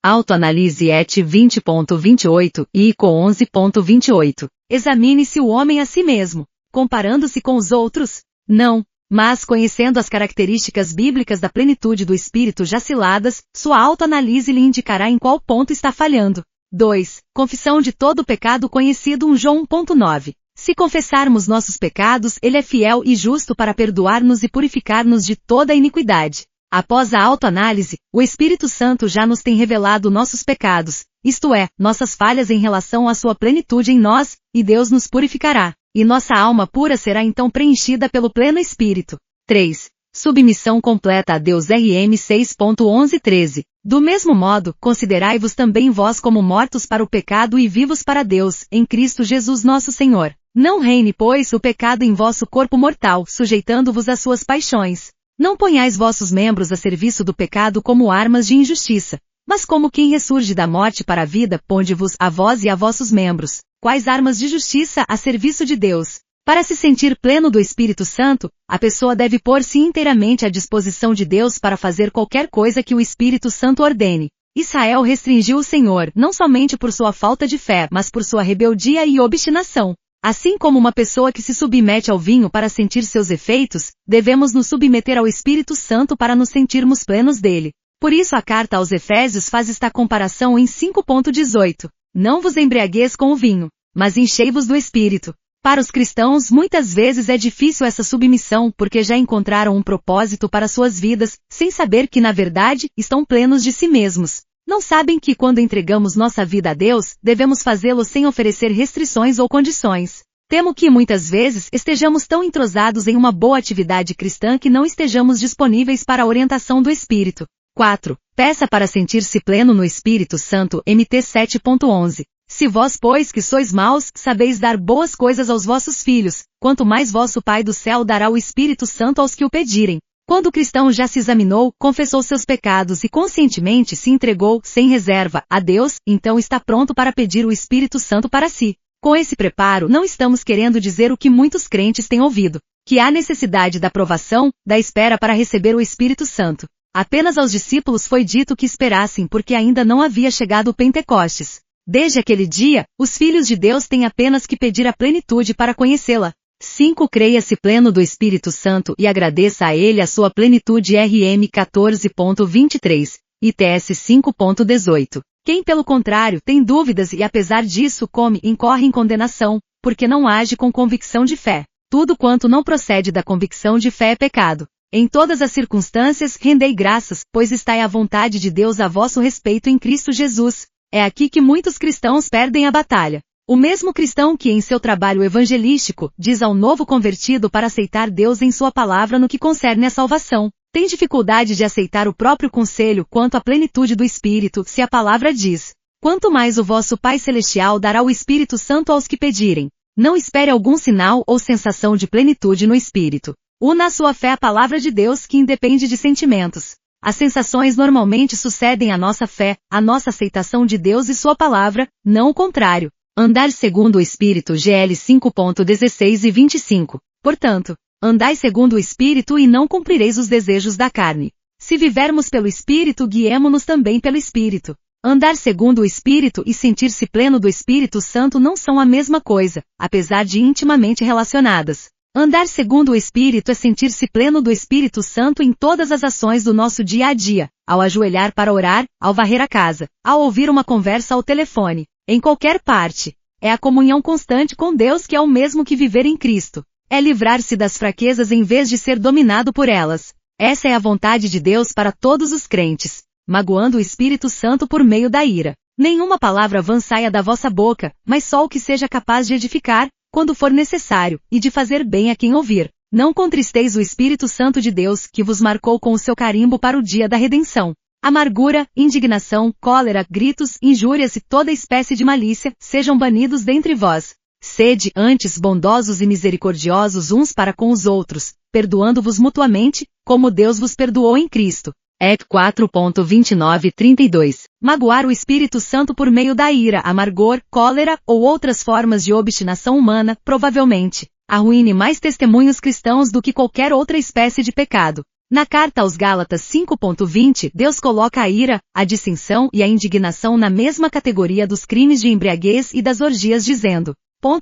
Autoanálise ET 20.28 e ICO 11.28. Examine-se o homem a si mesmo, comparando-se com os outros? Não, mas conhecendo as características bíblicas da plenitude do Espírito já ciladas, sua autoanálise lhe indicará em qual ponto está falhando. 2. Confissão de todo o pecado conhecido. 1 João 1.9. Se confessarmos nossos pecados, Ele é fiel e justo para perdoar-nos e purificar-nos de toda a iniquidade. Após a autoanálise, o Espírito Santo já nos tem revelado nossos pecados, isto é, nossas falhas em relação à sua plenitude em nós, e Deus nos purificará, e nossa alma pura será então preenchida pelo pleno Espírito. 3. Submissão completa a Deus. RM 6.11-13. Do mesmo modo, considerai-vos também vós como mortos para o pecado e vivos para Deus, em Cristo Jesus nosso Senhor. Não reine, pois, o pecado em vosso corpo mortal, sujeitando-vos às suas paixões. Não ponhais vossos membros a serviço do pecado como armas de injustiça, mas como quem ressurge da morte para a vida, ponde-vos a vós e a vossos membros, quais armas de justiça a serviço de Deus. Para se sentir pleno do Espírito Santo, a pessoa deve pôr-se inteiramente à disposição de Deus para fazer qualquer coisa que o Espírito Santo ordene. Israel restringiu o Senhor não somente por sua falta de fé, mas por sua rebeldia e obstinação. Assim como uma pessoa que se submete ao vinho para sentir seus efeitos, devemos nos submeter ao Espírito Santo para nos sentirmos plenos dele. Por isso a carta aos Efésios faz esta comparação em 5.18. Não vos embriagueis com o vinho, mas enchei-vos do Espírito. Para os cristãos, muitas vezes é difícil essa submissão porque já encontraram um propósito para suas vidas, sem saber que na verdade, estão plenos de si mesmos. Não sabem que quando entregamos nossa vida a Deus, devemos fazê-lo sem oferecer restrições ou condições. Temo que muitas vezes estejamos tão entrosados em uma boa atividade cristã que não estejamos disponíveis para a orientação do Espírito. 4. Peça para sentir-se pleno no Espírito Santo. MT 7.11. Se vós, pois, que sois maus, sabeis dar boas coisas aos vossos filhos, quanto mais vosso Pai do céu dará o Espírito Santo aos que o pedirem. Quando o cristão já se examinou, confessou seus pecados e conscientemente se entregou, sem reserva, a Deus, então está pronto para pedir o Espírito Santo para si. Com esse preparo, não estamos querendo dizer o que muitos crentes têm ouvido, que há necessidade da provação, da espera para receber o Espírito Santo. Apenas aos discípulos foi dito que esperassem porque ainda não havia chegado o Pentecostes. Desde aquele dia, os filhos de Deus têm apenas que pedir a plenitude para conhecê-la. 5. Creia-se pleno do Espírito Santo e agradeça a Ele a sua plenitude. RM 14.23, ITS 5.18. Quem, pelo contrário, tem dúvidas e apesar disso come, incorre em condenação, porque não age com convicção de fé. Tudo quanto não procede da convicção de fé é pecado. Em todas as circunstâncias, rendei graças, pois está à vontade de Deus a vosso respeito em Cristo Jesus. É aqui que muitos cristãos perdem a batalha. O mesmo cristão que em seu trabalho evangelístico diz ao novo convertido para aceitar Deus em sua palavra no que concerne à salvação, tem dificuldade de aceitar o próprio conselho quanto à plenitude do Espírito, se a palavra diz: quanto mais o vosso Pai Celestial dará o Espírito Santo aos que pedirem. Não espere algum sinal ou sensação de plenitude no Espírito. Una a sua fé à palavra de Deus que independe de sentimentos. As sensações normalmente sucedem à nossa fé, à nossa aceitação de Deus e sua palavra, não o contrário. Andar segundo o Espírito. GL 5.16 e 25. Portanto, andai segundo o Espírito e não cumprireis os desejos da carne. Se vivermos pelo Espírito, guiemo-nos também pelo Espírito. Andar segundo o Espírito e sentir-se pleno do Espírito Santo não são a mesma coisa, apesar de intimamente relacionadas. Andar segundo o Espírito é sentir-se pleno do Espírito Santo em todas as ações do nosso dia a dia, ao ajoelhar para orar, ao varrer a casa, ao ouvir uma conversa ao telefone, em qualquer parte. É a comunhão constante com Deus que é o mesmo que viver em Cristo. É livrar-se das fraquezas em vez de ser dominado por elas. Essa é a vontade de Deus para todos os crentes, magoando o Espírito Santo por meio da ira. Nenhuma palavra vã saia da vossa boca, mas só o que seja capaz de edificar, quando for necessário, e de fazer bem a quem ouvir. Não contristeis o Espírito Santo de Deus, que vos marcou com o seu carimbo para o dia da redenção. Amargura, indignação, cólera, gritos, injúrias e toda espécie de malícia, sejam banidos dentre vós. Sede, antes, bondosos e misericordiosos uns para com os outros, perdoando-vos mutuamente, como Deus vos perdoou em Cristo. 4.29-32. Magoar o Espírito Santo por meio da ira, amargor, cólera ou outras formas de obstinação humana, provavelmente, arruine mais testemunhos cristãos do que qualquer outra espécie de pecado. Na carta aos Gálatas 5.20, Deus coloca a ira, a dissensão e a indignação na mesma categoria dos crimes de embriaguez e das orgias dizendo: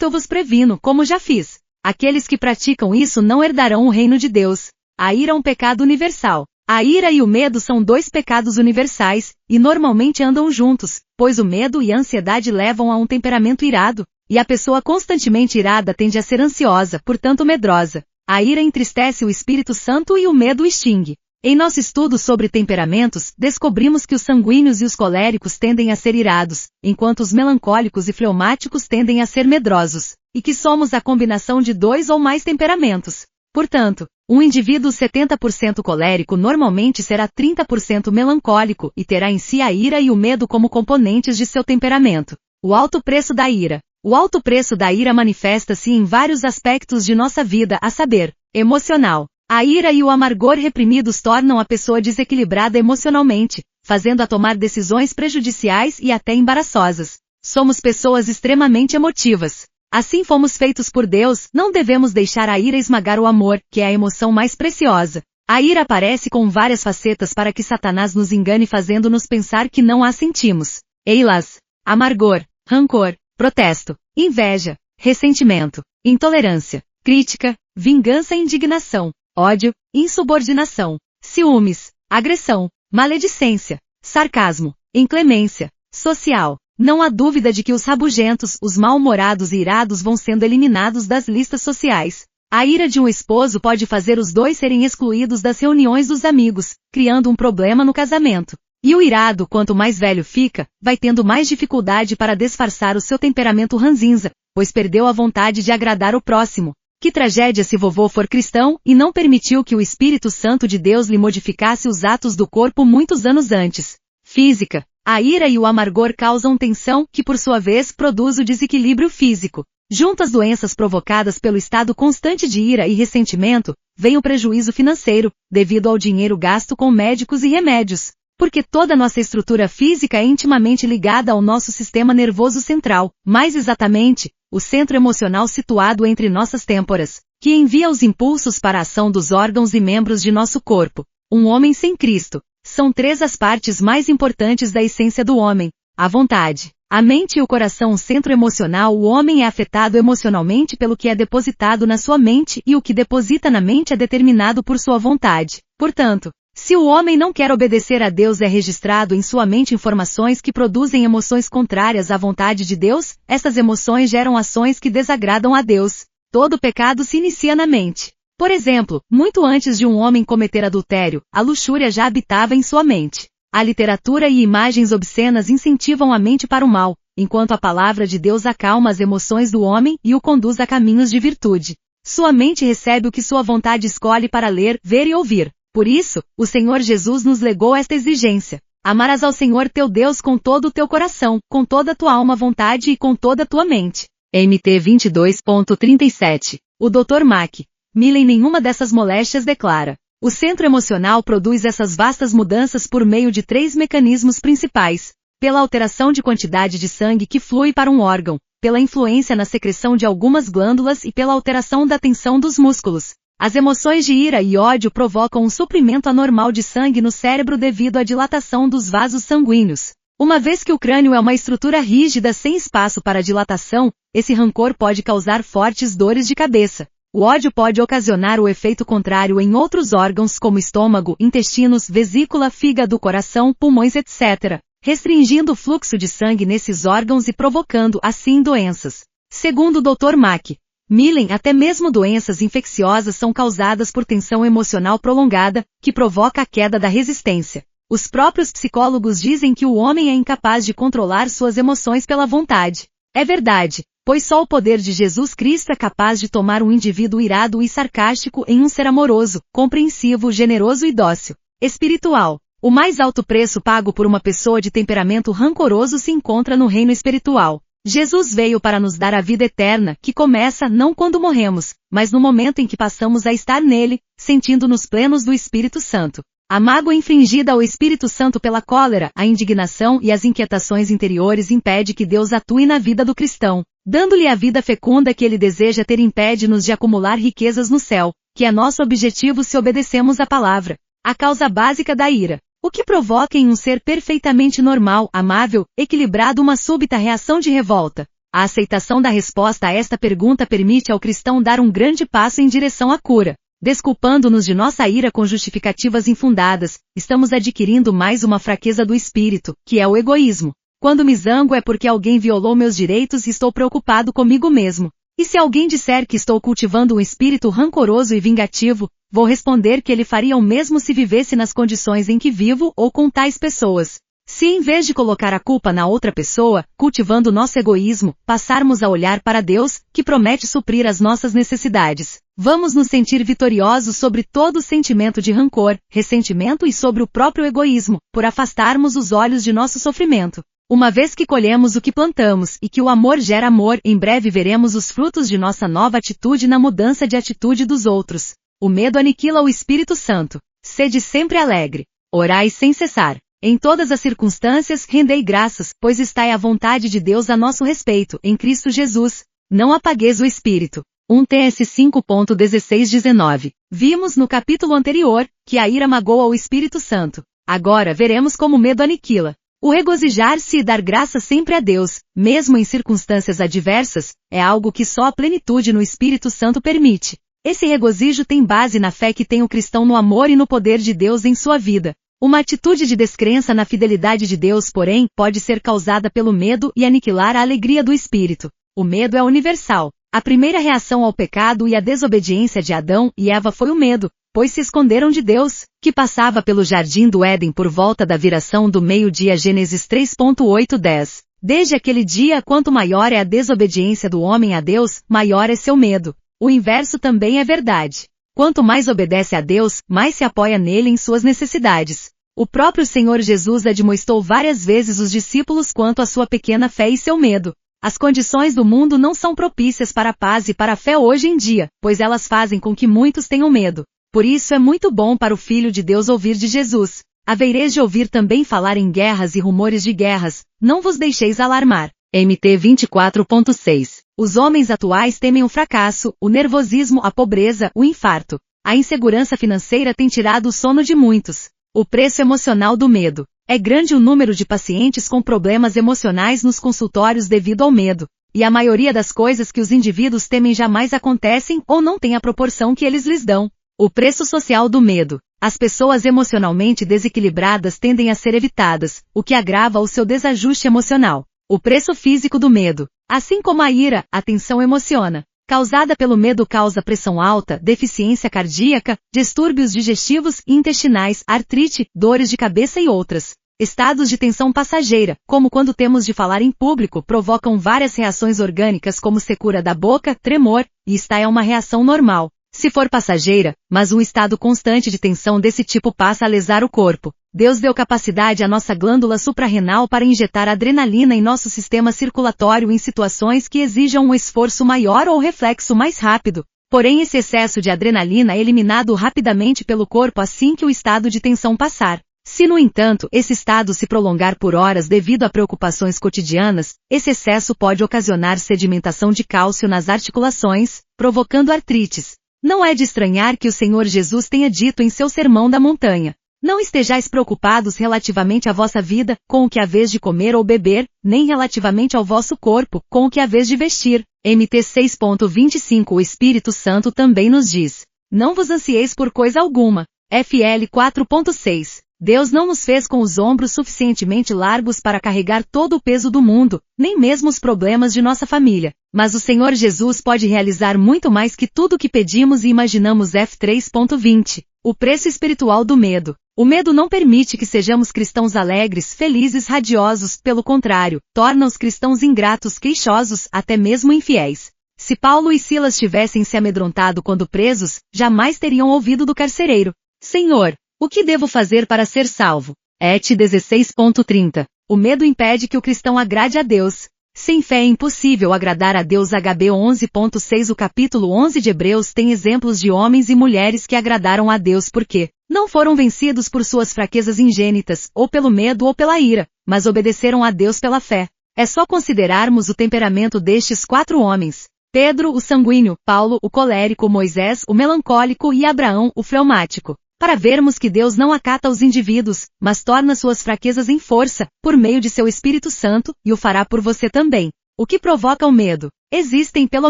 eu vos previno, como já fiz. Aqueles que praticam isso não herdarão o reino de Deus. A ira é um pecado universal. A ira e o medo são dois pecados universais, e normalmente andam juntos, pois o medo e a ansiedade levam a um temperamento irado, e a pessoa constantemente irada tende a ser ansiosa, portanto medrosa. A ira entristece o Espírito Santo e o medo o extingue. Em nosso estudo sobre temperamentos, descobrimos que os sanguíneos e os coléricos tendem a ser irados, enquanto os melancólicos e fleumáticos tendem a ser medrosos, e que somos a combinação de dois ou mais temperamentos. Portanto, um indivíduo 70% colérico normalmente será 30% melancólico e terá em si a ira e o medo como componentes de seu temperamento. O alto preço da ira. O alto preço da ira manifesta-se em vários aspectos de nossa vida, a saber, emocional. A ira e o amargor reprimidos tornam a pessoa desequilibrada emocionalmente, fazendo-a tomar decisões prejudiciais e até embaraçosas. Somos pessoas extremamente emotivas. Assim fomos feitos por Deus, não devemos deixar a ira esmagar o amor, que é a emoção mais preciosa. A ira aparece com várias facetas para que Satanás nos engane fazendo-nos pensar que não a sentimos. Eilas, amargor, rancor, protesto, inveja, ressentimento, intolerância, crítica, vingança e indignação, ódio, insubordinação, ciúmes, agressão, maledicência, sarcasmo, inclemência, social. Não há dúvida de que os rabugentos, os mal-humorados e irados vão sendo eliminados das listas sociais. A ira de um esposo pode fazer os dois serem excluídos das reuniões dos amigos, criando um problema no casamento. E o irado, quanto mais velho fica, vai tendo mais dificuldade para disfarçar o seu temperamento ranzinza, pois perdeu a vontade de agradar o próximo. Que tragédia se vovô for cristão e não permitiu que o Espírito Santo de Deus lhe modificasse os atos do corpo muitos anos antes. Física. A ira e o amargor causam tensão, que por sua vez produz o desequilíbrio físico. Junto às doenças provocadas pelo estado constante de ira e ressentimento, vem o prejuízo financeiro, devido ao dinheiro gasto com médicos e remédios. Porque toda nossa estrutura física é intimamente ligada ao nosso sistema nervoso central, mais exatamente, o centro emocional situado entre nossas têmporas, que envia os impulsos para a ação dos órgãos e membros de nosso corpo. Um homem sem Cristo. São três as partes mais importantes da essência do homem: a vontade, a mente e o coração. O centro emocional. O homem é afetado emocionalmente pelo que é depositado na sua mente e o que deposita na mente é determinado por sua vontade. Portanto, se o homem não quer obedecer a Deus, é registrado em sua mente informações que produzem emoções contrárias à vontade de Deus. Essas emoções geram ações que desagradam a Deus. Todo pecado se inicia na mente. Por exemplo, muito antes de um homem cometer adultério, a luxúria já habitava em sua mente. A literatura e imagens obscenas incentivam a mente para o mal, enquanto a palavra de Deus acalma as emoções do homem e o conduz a caminhos de virtude. Sua mente recebe o que sua vontade escolhe para ler, ver e ouvir. Por isso, o Senhor Jesus nos legou esta exigência: amarás ao Senhor teu Deus com todo o teu coração, com toda a tua alma, vontade e com toda a tua mente. MT 22.37. O Dr. Mac. Miller em nenhuma dessas moléstias declara: o centro emocional produz essas vastas mudanças por meio de três mecanismos principais: pela alteração de quantidade de sangue que flui para um órgão, pela influência na secreção de algumas glândulas e pela alteração da tensão dos músculos. As emoções de ira e ódio provocam um suprimento anormal de sangue no cérebro devido à dilatação dos vasos sanguíneos. Uma vez que o crânio é uma estrutura rígida sem espaço para dilatação, esse rancor pode causar fortes dores de cabeça. O ódio pode ocasionar o efeito contrário em outros órgãos como estômago, intestinos, vesícula, fígado, coração, pulmões, etc., restringindo o fluxo de sangue nesses órgãos e provocando, assim, doenças. Segundo o Dr. Macmillan, até mesmo doenças infecciosas são causadas por tensão emocional prolongada, que provoca a queda da resistência. Os próprios psicólogos dizem que o homem é incapaz de controlar suas emoções pela vontade. É verdade, pois só o poder de Jesus Cristo é capaz de tomar um indivíduo irado e sarcástico em um ser amoroso, compreensivo, generoso e dócil. Espiritual. O mais alto preço pago por uma pessoa de temperamento rancoroso se encontra no reino espiritual. Jesus veio para nos dar a vida eterna, que começa não quando morremos, mas no momento em que passamos a estar nele, sentindo-nos plenos do Espírito Santo. A mágoa infligida ao Espírito Santo pela cólera, a indignação e as inquietações interiores impede que Deus atue na vida do cristão, dando-lhe a vida fecunda que ele deseja ter. Impede-nos de acumular riquezas no céu, que é nosso objetivo se obedecemos à palavra. A causa básica da ira. O que provoca em um ser perfeitamente normal, amável, equilibrado uma súbita reação de revolta? A aceitação da resposta a esta pergunta permite ao cristão dar um grande passo em direção à cura. Desculpando-nos de nossa ira com justificativas infundadas, estamos adquirindo mais uma fraqueza do espírito, que é o egoísmo. Quando me zango é porque alguém violou meus direitos e estou preocupado comigo mesmo. E se alguém disser que estou cultivando um espírito rancoroso e vingativo, vou responder que ele faria o mesmo se vivesse nas condições em que vivo ou com tais pessoas. Se em vez de colocar a culpa na outra pessoa, cultivando nosso egoísmo, passarmos a olhar para Deus, que promete suprir as nossas necessidades, vamos nos sentir vitoriosos sobre todo sentimento de rancor, ressentimento e sobre o próprio egoísmo, por afastarmos os olhos de nosso sofrimento. Uma vez que colhemos o que plantamos e que o amor gera amor, em breve veremos os frutos de nossa nova atitude na mudança de atitude dos outros. O medo aniquila o Espírito Santo. Sede sempre alegre. Orai sem cessar. Em todas as circunstâncias, rendei graças, pois está à vontade de Deus a nosso respeito, em Cristo Jesus. Não apagueis o Espírito. 1 TS 5.16-19. Vimos no capítulo anterior, que a ira magoa o Espírito Santo. Agora veremos como o medo aniquila. O regozijar-se e dar graça sempre a Deus, mesmo em circunstâncias adversas, é algo que só a plenitude no Espírito Santo permite. Esse regozijo tem base na fé que tem o cristão no amor e no poder de Deus em sua vida. Uma atitude de descrença na fidelidade de Deus, porém, pode ser causada pelo medo e aniquilar a alegria do Espírito. O medo é universal. A primeira reação ao pecado e à desobediência de Adão e Eva foi o medo, pois se esconderam de Deus, que passava pelo jardim do Éden por volta da viração do meio-dia. Gênesis 3.8-10. Desde aquele dia, quanto maior é a desobediência do homem a Deus, maior é seu medo. O inverso também é verdade. Quanto mais obedece a Deus, mais se apoia nele em suas necessidades. O próprio Senhor Jesus admoestou várias vezes os discípulos quanto à sua pequena fé e seu medo. As condições do mundo não são propícias para a paz e para a fé hoje em dia, pois elas fazem com que muitos tenham medo. Por isso é muito bom para o Filho de Deus ouvir de Jesus. Havereis de ouvir também falar em guerras e rumores de guerras, não vos deixeis alarmar. MT 24.6. Os homens atuais temem o fracasso, o nervosismo, a pobreza, o infarto. A insegurança financeira tem tirado o sono de muitos. O preço emocional do medo. É grande o número de pacientes com problemas emocionais nos consultórios devido ao medo. E a maioria das coisas que os indivíduos temem jamais acontecem ou não têm a proporção que eles lhes dão. O preço social do medo. As pessoas emocionalmente desequilibradas tendem a ser evitadas, o que agrava o seu desajuste emocional. O preço físico do medo. Assim como a ira, a tensão emociona. Causada pelo medo causa pressão alta, deficiência cardíaca, distúrbios digestivos e intestinais, artrite, dores de cabeça e outras. Estados de tensão passageira, como quando temos de falar em público, provocam várias reações orgânicas como secura da boca, tremor, e esta é uma reação normal. Se for passageira, mas um estado constante de tensão desse tipo passa a lesar o corpo. Deus deu capacidade à nossa glândula suprarrenal para injetar adrenalina em nosso sistema circulatório em situações que exijam um esforço maior ou reflexo mais rápido. Porém, esse excesso de adrenalina é eliminado rapidamente pelo corpo assim que o estado de tensão passar. Se, no entanto, esse estado se prolongar por horas devido a preocupações cotidianas, esse excesso pode ocasionar sedimentação de cálcio nas articulações, provocando artrites. Não é de estranhar que o Senhor Jesus tenha dito em seu Sermão da Montanha: Não estejais preocupados relativamente à vossa vida, com o que haveis de comer ou beber, nem relativamente ao vosso corpo, com o que haveis de vestir. MT 6.25 O Espírito Santo também nos diz: não vos ansieis por coisa alguma. FL 4.6 Deus não nos fez com os ombros suficientemente largos para carregar todo o peso do mundo, nem mesmo os problemas de nossa família. Mas o Senhor Jesus pode realizar muito mais que tudo o que pedimos e imaginamos. F3.20 O preço espiritual do medo. O medo não permite que sejamos cristãos alegres, felizes, radiosos, pelo contrário, torna os cristãos ingratos, queixosos, até mesmo infiéis. Se Paulo e Silas tivessem se amedrontado quando presos, jamais teriam ouvido do carcereiro: Senhor, o que devo fazer para ser salvo? Et 16.30 O medo impede que o cristão agrade a Deus. Sem fé é impossível agradar a Deus. HB 11.6 O capítulo 11 de Hebreus tem exemplos de homens e mulheres que agradaram a Deus porque não foram vencidos por suas fraquezas ingênitas, ou pelo medo ou pela ira, mas obedeceram a Deus pela fé. É só considerarmos o temperamento destes 4 homens: Pedro, o sanguíneo; Paulo, o colérico; Moisés, o melancólico; e Abraão, o fleumático, para vermos que Deus não acata os indivíduos, mas torna suas fraquezas em força, por meio de seu Espírito Santo, e o fará por você também. O que provoca o medo? Existem pelo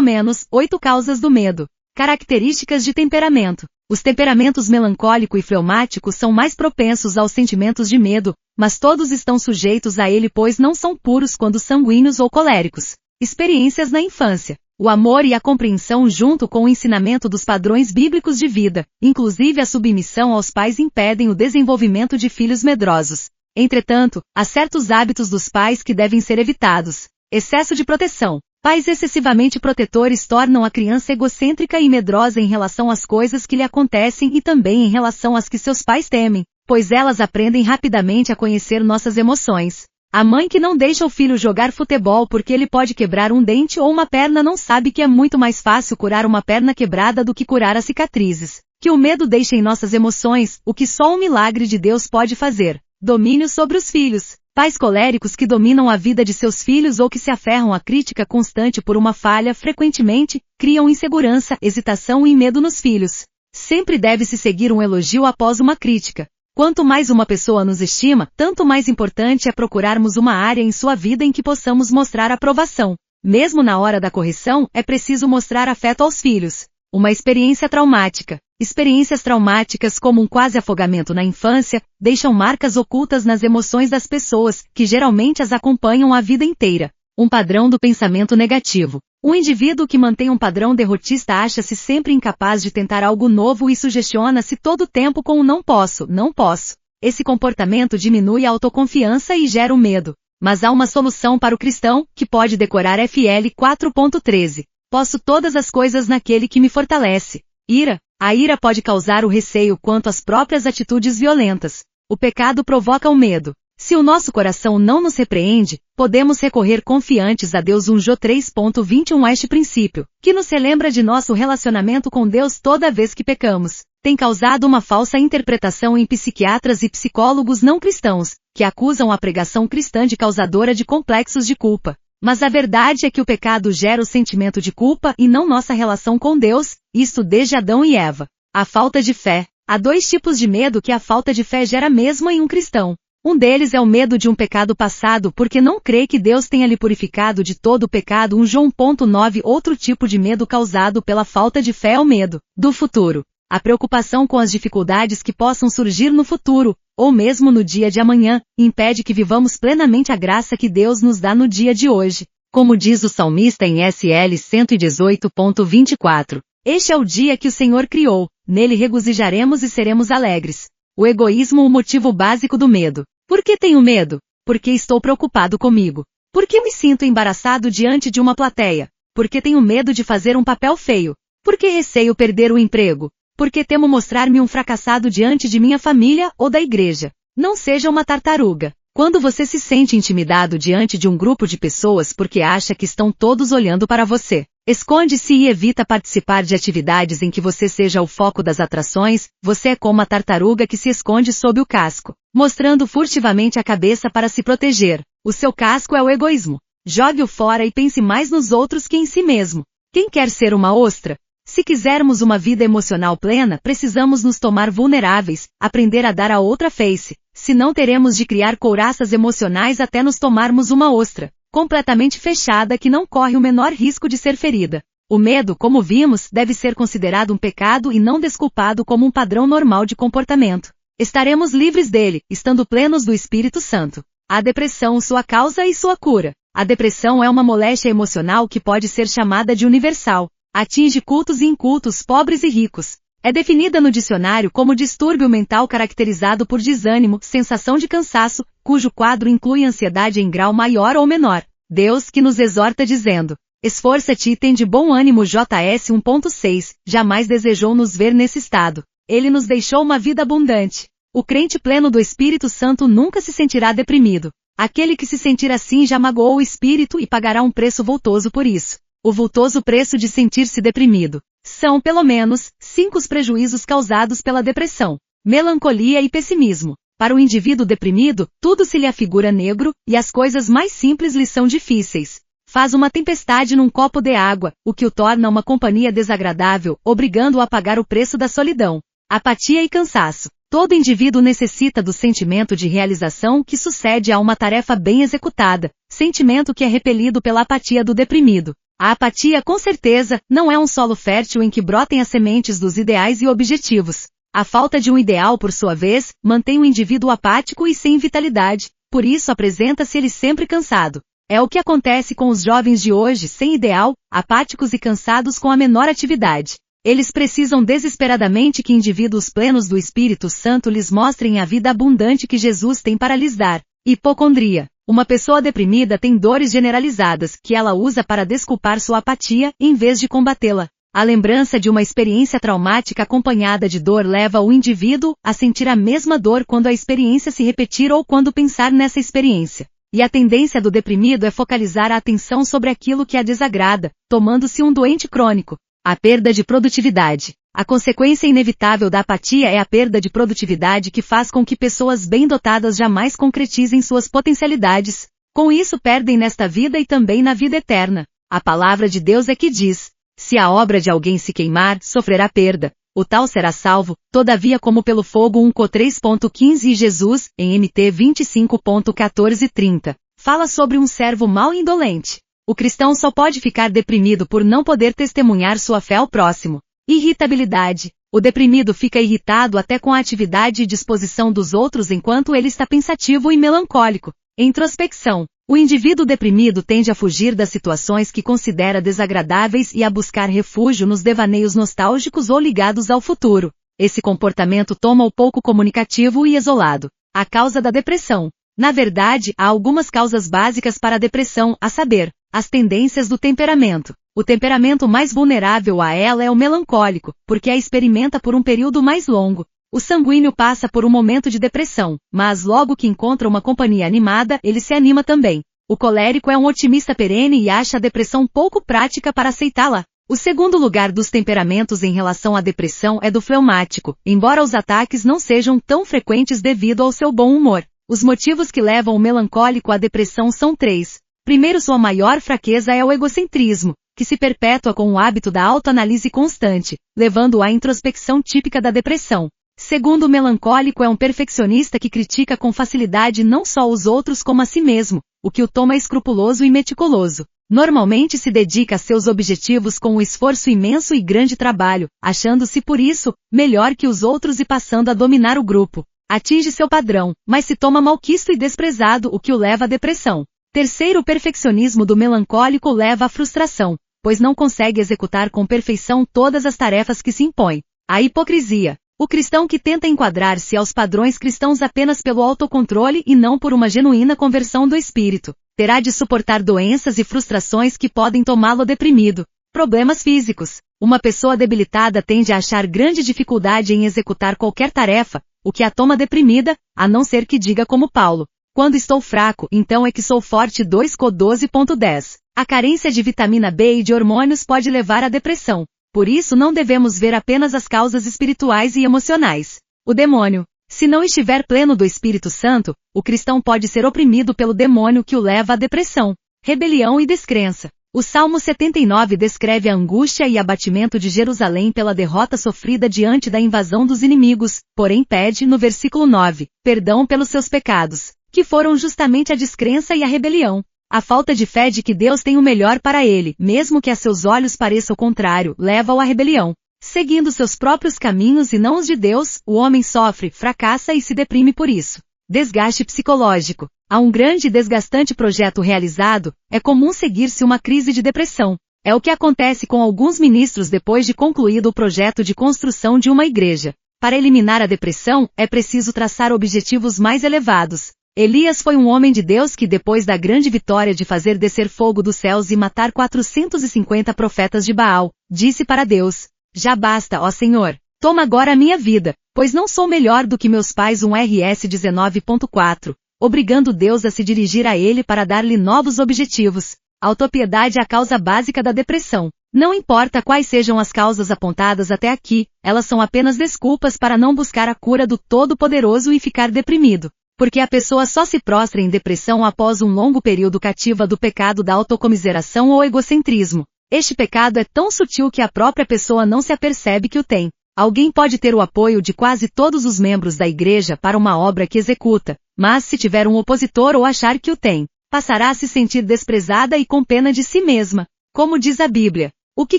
menos 8 causas do medo. Características de temperamento. Os temperamentos melancólico e fleumático são mais propensos aos sentimentos de medo, mas todos estão sujeitos a ele, pois não são puros quando sanguíneos ou coléricos. Experiências na infância. O amor e a compreensão junto com o ensinamento dos padrões bíblicos de vida, inclusive a submissão aos pais, impedem o desenvolvimento de filhos medrosos. Entretanto, há certos hábitos dos pais que devem ser evitados. Excesso de proteção. Pais excessivamente protetores tornam a criança egocêntrica e medrosa em relação às coisas que lhe acontecem e também em relação às que seus pais temem, pois elas aprendem rapidamente a conhecer nossas emoções. A mãe que não deixa o filho jogar futebol porque ele pode quebrar um dente ou uma perna não sabe que é muito mais fácil curar uma perna quebrada do que curar as cicatrizes. Que o medo deixe em nossas emoções, o que só um milagre de Deus pode fazer. Domínio sobre os filhos. Pais coléricos que dominam a vida de seus filhos ou que se aferram à crítica constante por uma falha frequentemente, criam insegurança, hesitação e medo nos filhos. Sempre deve-se seguir um elogio após uma crítica. Quanto mais uma pessoa nos estima, tanto mais importante é procurarmos uma área em sua vida em que possamos mostrar aprovação. Mesmo na hora da correção, é preciso mostrar afeto aos filhos. Uma experiência traumática. Experiências traumáticas, como um quase afogamento na infância, deixam marcas ocultas nas emoções das pessoas, que geralmente as acompanham a vida inteira. Um padrão do pensamento negativo. Um indivíduo que mantém um padrão derrotista acha-se sempre incapaz de tentar algo novo e sugestiona-se todo o tempo com o não posso, não posso. Esse comportamento diminui a autoconfiança e gera o medo. Mas há uma solução para o cristão, que pode decorar FL 4.13. Posso todas as coisas naquele que me fortalece. Ira. A ira pode causar o receio quanto às próprias atitudes violentas. O pecado provoca o medo. Se o nosso coração não nos repreende, podemos recorrer confiantes a Deus. 1 Jó 3.21 Este princípio, que nos relembra de nosso relacionamento com Deus toda vez que pecamos, tem causado uma falsa interpretação em psiquiatras e psicólogos não cristãos, que acusam a pregação cristã de causadora de complexos de culpa. Mas a verdade é que o pecado gera o sentimento de culpa e não nossa relação com Deus, isto desde Adão e Eva. A falta de fé. Há 2 tipos de medo que a falta de fé gera mesmo em um cristão. Um deles é o medo de um pecado passado porque não crê que Deus tenha lhe purificado de todo o pecado. 1 João 1.9 Outro tipo de medo causado pela falta de fé é o medo do futuro. A preocupação com as dificuldades que possam surgir no futuro, ou mesmo no dia de amanhã, impede que vivamos plenamente a graça que Deus nos dá no dia de hoje. Como diz o salmista em SL 118.24, este é o dia que o Senhor criou, nele regozijaremos e seremos alegres. O egoísmo, o motivo básico do medo. Por que tenho medo? Porque estou preocupado comigo. Por que me sinto embaraçado diante de uma plateia? Porque tenho medo de fazer um papel feio. Por que receio perder o emprego? Porque temo mostrar-me um fracassado diante de minha família ou da igreja. Não seja uma tartaruga. Quando você se sente intimidado diante de um grupo de pessoas porque acha que estão todos olhando para você, esconde-se e evita participar de atividades em que você seja o foco das atrações. Você é como a tartaruga que se esconde sob o casco, mostrando furtivamente a cabeça para se proteger. O seu casco é o egoísmo. Jogue-o fora e pense mais nos outros que em si mesmo. Quem quer ser uma ostra? Se quisermos uma vida emocional plena, precisamos nos tomar vulneráveis, aprender a dar a outra face, senão teremos de criar couraças emocionais até nos tomarmos uma ostra, completamente fechada que não corre o menor risco de ser ferida. O medo, como vimos, deve ser considerado um pecado e não desculpado como um padrão normal de comportamento. Estaremos livres dele, estando plenos do Espírito Santo. A depressão, sua causa e sua cura. A depressão é uma moléstia emocional que pode ser chamada de universal. Atinge cultos e incultos, pobres e ricos. É definida no dicionário como distúrbio mental caracterizado por desânimo, sensação de cansaço, cujo quadro inclui ansiedade em grau maior ou menor. Deus que nos exorta dizendo: esforça-te e tem de bom ânimo. JS 1.6, jamais desejou nos ver nesse estado. Ele nos deixou uma vida abundante. O crente pleno do Espírito Santo nunca se sentirá deprimido. Aquele que se sentir assim já magoou o Espírito e pagará um preço vultoso por isso. O vultoso preço de sentir-se deprimido. São, pelo menos, 5 os prejuízos causados pela depressão: melancolia e pessimismo. Para o indivíduo deprimido, tudo se lhe afigura negro, e as coisas mais simples lhe são difíceis. Faz uma tempestade num copo de água, o que o torna uma companhia desagradável, obrigando-o a pagar o preço da solidão. Apatia e cansaço. Todo indivíduo necessita do sentimento de realização que sucede a uma tarefa bem executada, sentimento que é repelido pela apatia do deprimido. A apatia, com certeza, não é um solo fértil em que brotem as sementes dos ideais e objetivos. A falta de um ideal, por sua vez, mantém o indivíduo apático e sem vitalidade, por isso apresenta-se ele sempre cansado. É o que acontece com os jovens de hoje, sem ideal, apáticos e cansados com a menor atividade. Eles precisam desesperadamente que indivíduos plenos do Espírito Santo lhes mostrem a vida abundante que Jesus tem para lhes dar. Hipocondria. Uma pessoa deprimida tem dores generalizadas, que ela usa para desculpar sua apatia, em vez de combatê-la. A lembrança de uma experiência traumática acompanhada de dor leva o indivíduo a sentir a mesma dor quando a experiência se repetir ou quando pensar nessa experiência. E a tendência do deprimido é focalizar a atenção sobre aquilo que a desagrada, tomando-se um doente crônico. A perda de produtividade. A consequência inevitável da apatia é a perda de produtividade que faz com que pessoas bem dotadas jamais concretizem suas potencialidades. Com isso perdem nesta vida e também na vida eterna. A palavra de Deus é que diz: se a obra de alguém se queimar, sofrerá perda. O tal será salvo, todavia como pelo fogo. 1 Cor 3.15 e Jesus, em MT 25.14-30, fala sobre um servo mau e indolente. O cristão só pode ficar deprimido por não poder testemunhar sua fé ao próximo. Irritabilidade. O deprimido fica irritado até com a atividade e disposição dos outros enquanto ele está pensativo e melancólico. Introspecção. O indivíduo deprimido tende a fugir das situações que considera desagradáveis e a buscar refúgio nos devaneios nostálgicos ou ligados ao futuro. Esse comportamento toma o pouco comunicativo e isolado. A causa da depressão. Na verdade, há algumas causas básicas para a depressão, a saber, as tendências do temperamento. O temperamento mais vulnerável a ela é o melancólico, porque a experimenta por um período mais longo. O sanguíneo passa por um momento de depressão, mas logo que encontra uma companhia animada, ele se anima também. O colérico é um otimista perene e acha a depressão pouco prática para aceitá-la. O segundo lugar dos temperamentos em relação à depressão é do fleumático, embora os ataques não sejam tão frequentes devido ao seu bom humor. Os motivos que levam o melancólico à depressão são 3. Primeiro, sua maior fraqueza é o egocentrismo, que se perpetua com o hábito da autoanálise constante, levando-o à introspecção típica da depressão. Segundo, o melancólico é um perfeccionista que critica com facilidade não só os outros como a si mesmo, o que o toma escrupuloso e meticuloso. Normalmente se dedica a seus objetivos com um esforço imenso e grande trabalho, achando-se por isso melhor que os outros e passando a dominar o grupo. Atinge seu padrão, mas se toma malquisto e desprezado, o que o leva à depressão. Terceiro, o perfeccionismo do melancólico leva à frustração, pois não consegue executar com perfeição todas as tarefas que se impõe. A hipocrisia. O cristão que tenta enquadrar-se aos padrões cristãos apenas pelo autocontrole e não por uma genuína conversão do espírito, terá de suportar doenças e frustrações que podem tomá-lo deprimido. Problemas físicos. Uma pessoa debilitada tende a achar grande dificuldade em executar qualquer tarefa, o que a toma deprimida, a não ser que diga como Paulo: quando estou fraco, então é que sou forte. 2 Cor 12.10. A carência de vitamina B e de hormônios pode levar à depressão. Por isso não devemos ver apenas as causas espirituais e emocionais. O demônio. Se não estiver pleno do Espírito Santo, o cristão pode ser oprimido pelo demônio que o leva à depressão, rebelião e descrença. O Salmo 79 descreve a angústia e abatimento de Jerusalém pela derrota sofrida diante da invasão dos inimigos, porém pede, no versículo 9, perdão pelos seus pecados, que foram justamente a descrença e a rebelião. A falta de fé de que Deus tem o melhor para ele, mesmo que a seus olhos pareça o contrário, leva-o à rebelião. Seguindo seus próprios caminhos e não os de Deus, o homem sofre, fracassa e se deprime por isso. Desgaste psicológico. Há um grande e desgastante projeto realizado, é comum seguir-se uma crise de depressão. É o que acontece com alguns ministros depois de concluído o projeto de construção de uma igreja. Para eliminar a depressão, é preciso traçar objetivos mais elevados. Elias foi um homem de Deus que, depois da grande vitória de fazer descer fogo dos céus e matar 450 profetas de Baal, disse para Deus: já basta, ó Senhor, toma agora a minha vida, pois não sou melhor do que meus pais. RS 19.4, obrigando Deus a se dirigir a ele para dar-lhe novos objetivos. A autopiedade é a causa básica da depressão. Não importa quais sejam as causas apontadas até aqui, elas são apenas desculpas para não buscar a cura do Todo-Poderoso e ficar deprimido. Porque a pessoa só se prostra em depressão após um longo período cativa do pecado da autocomiseração ou egocentrismo. Este pecado é tão sutil que a própria pessoa não se apercebe que o tem. Alguém pode ter o apoio de quase todos os membros da igreja para uma obra que executa, mas se tiver um opositor ou achar que o tem, passará a se sentir desprezada e com pena de si mesma. Como diz a Bíblia, o que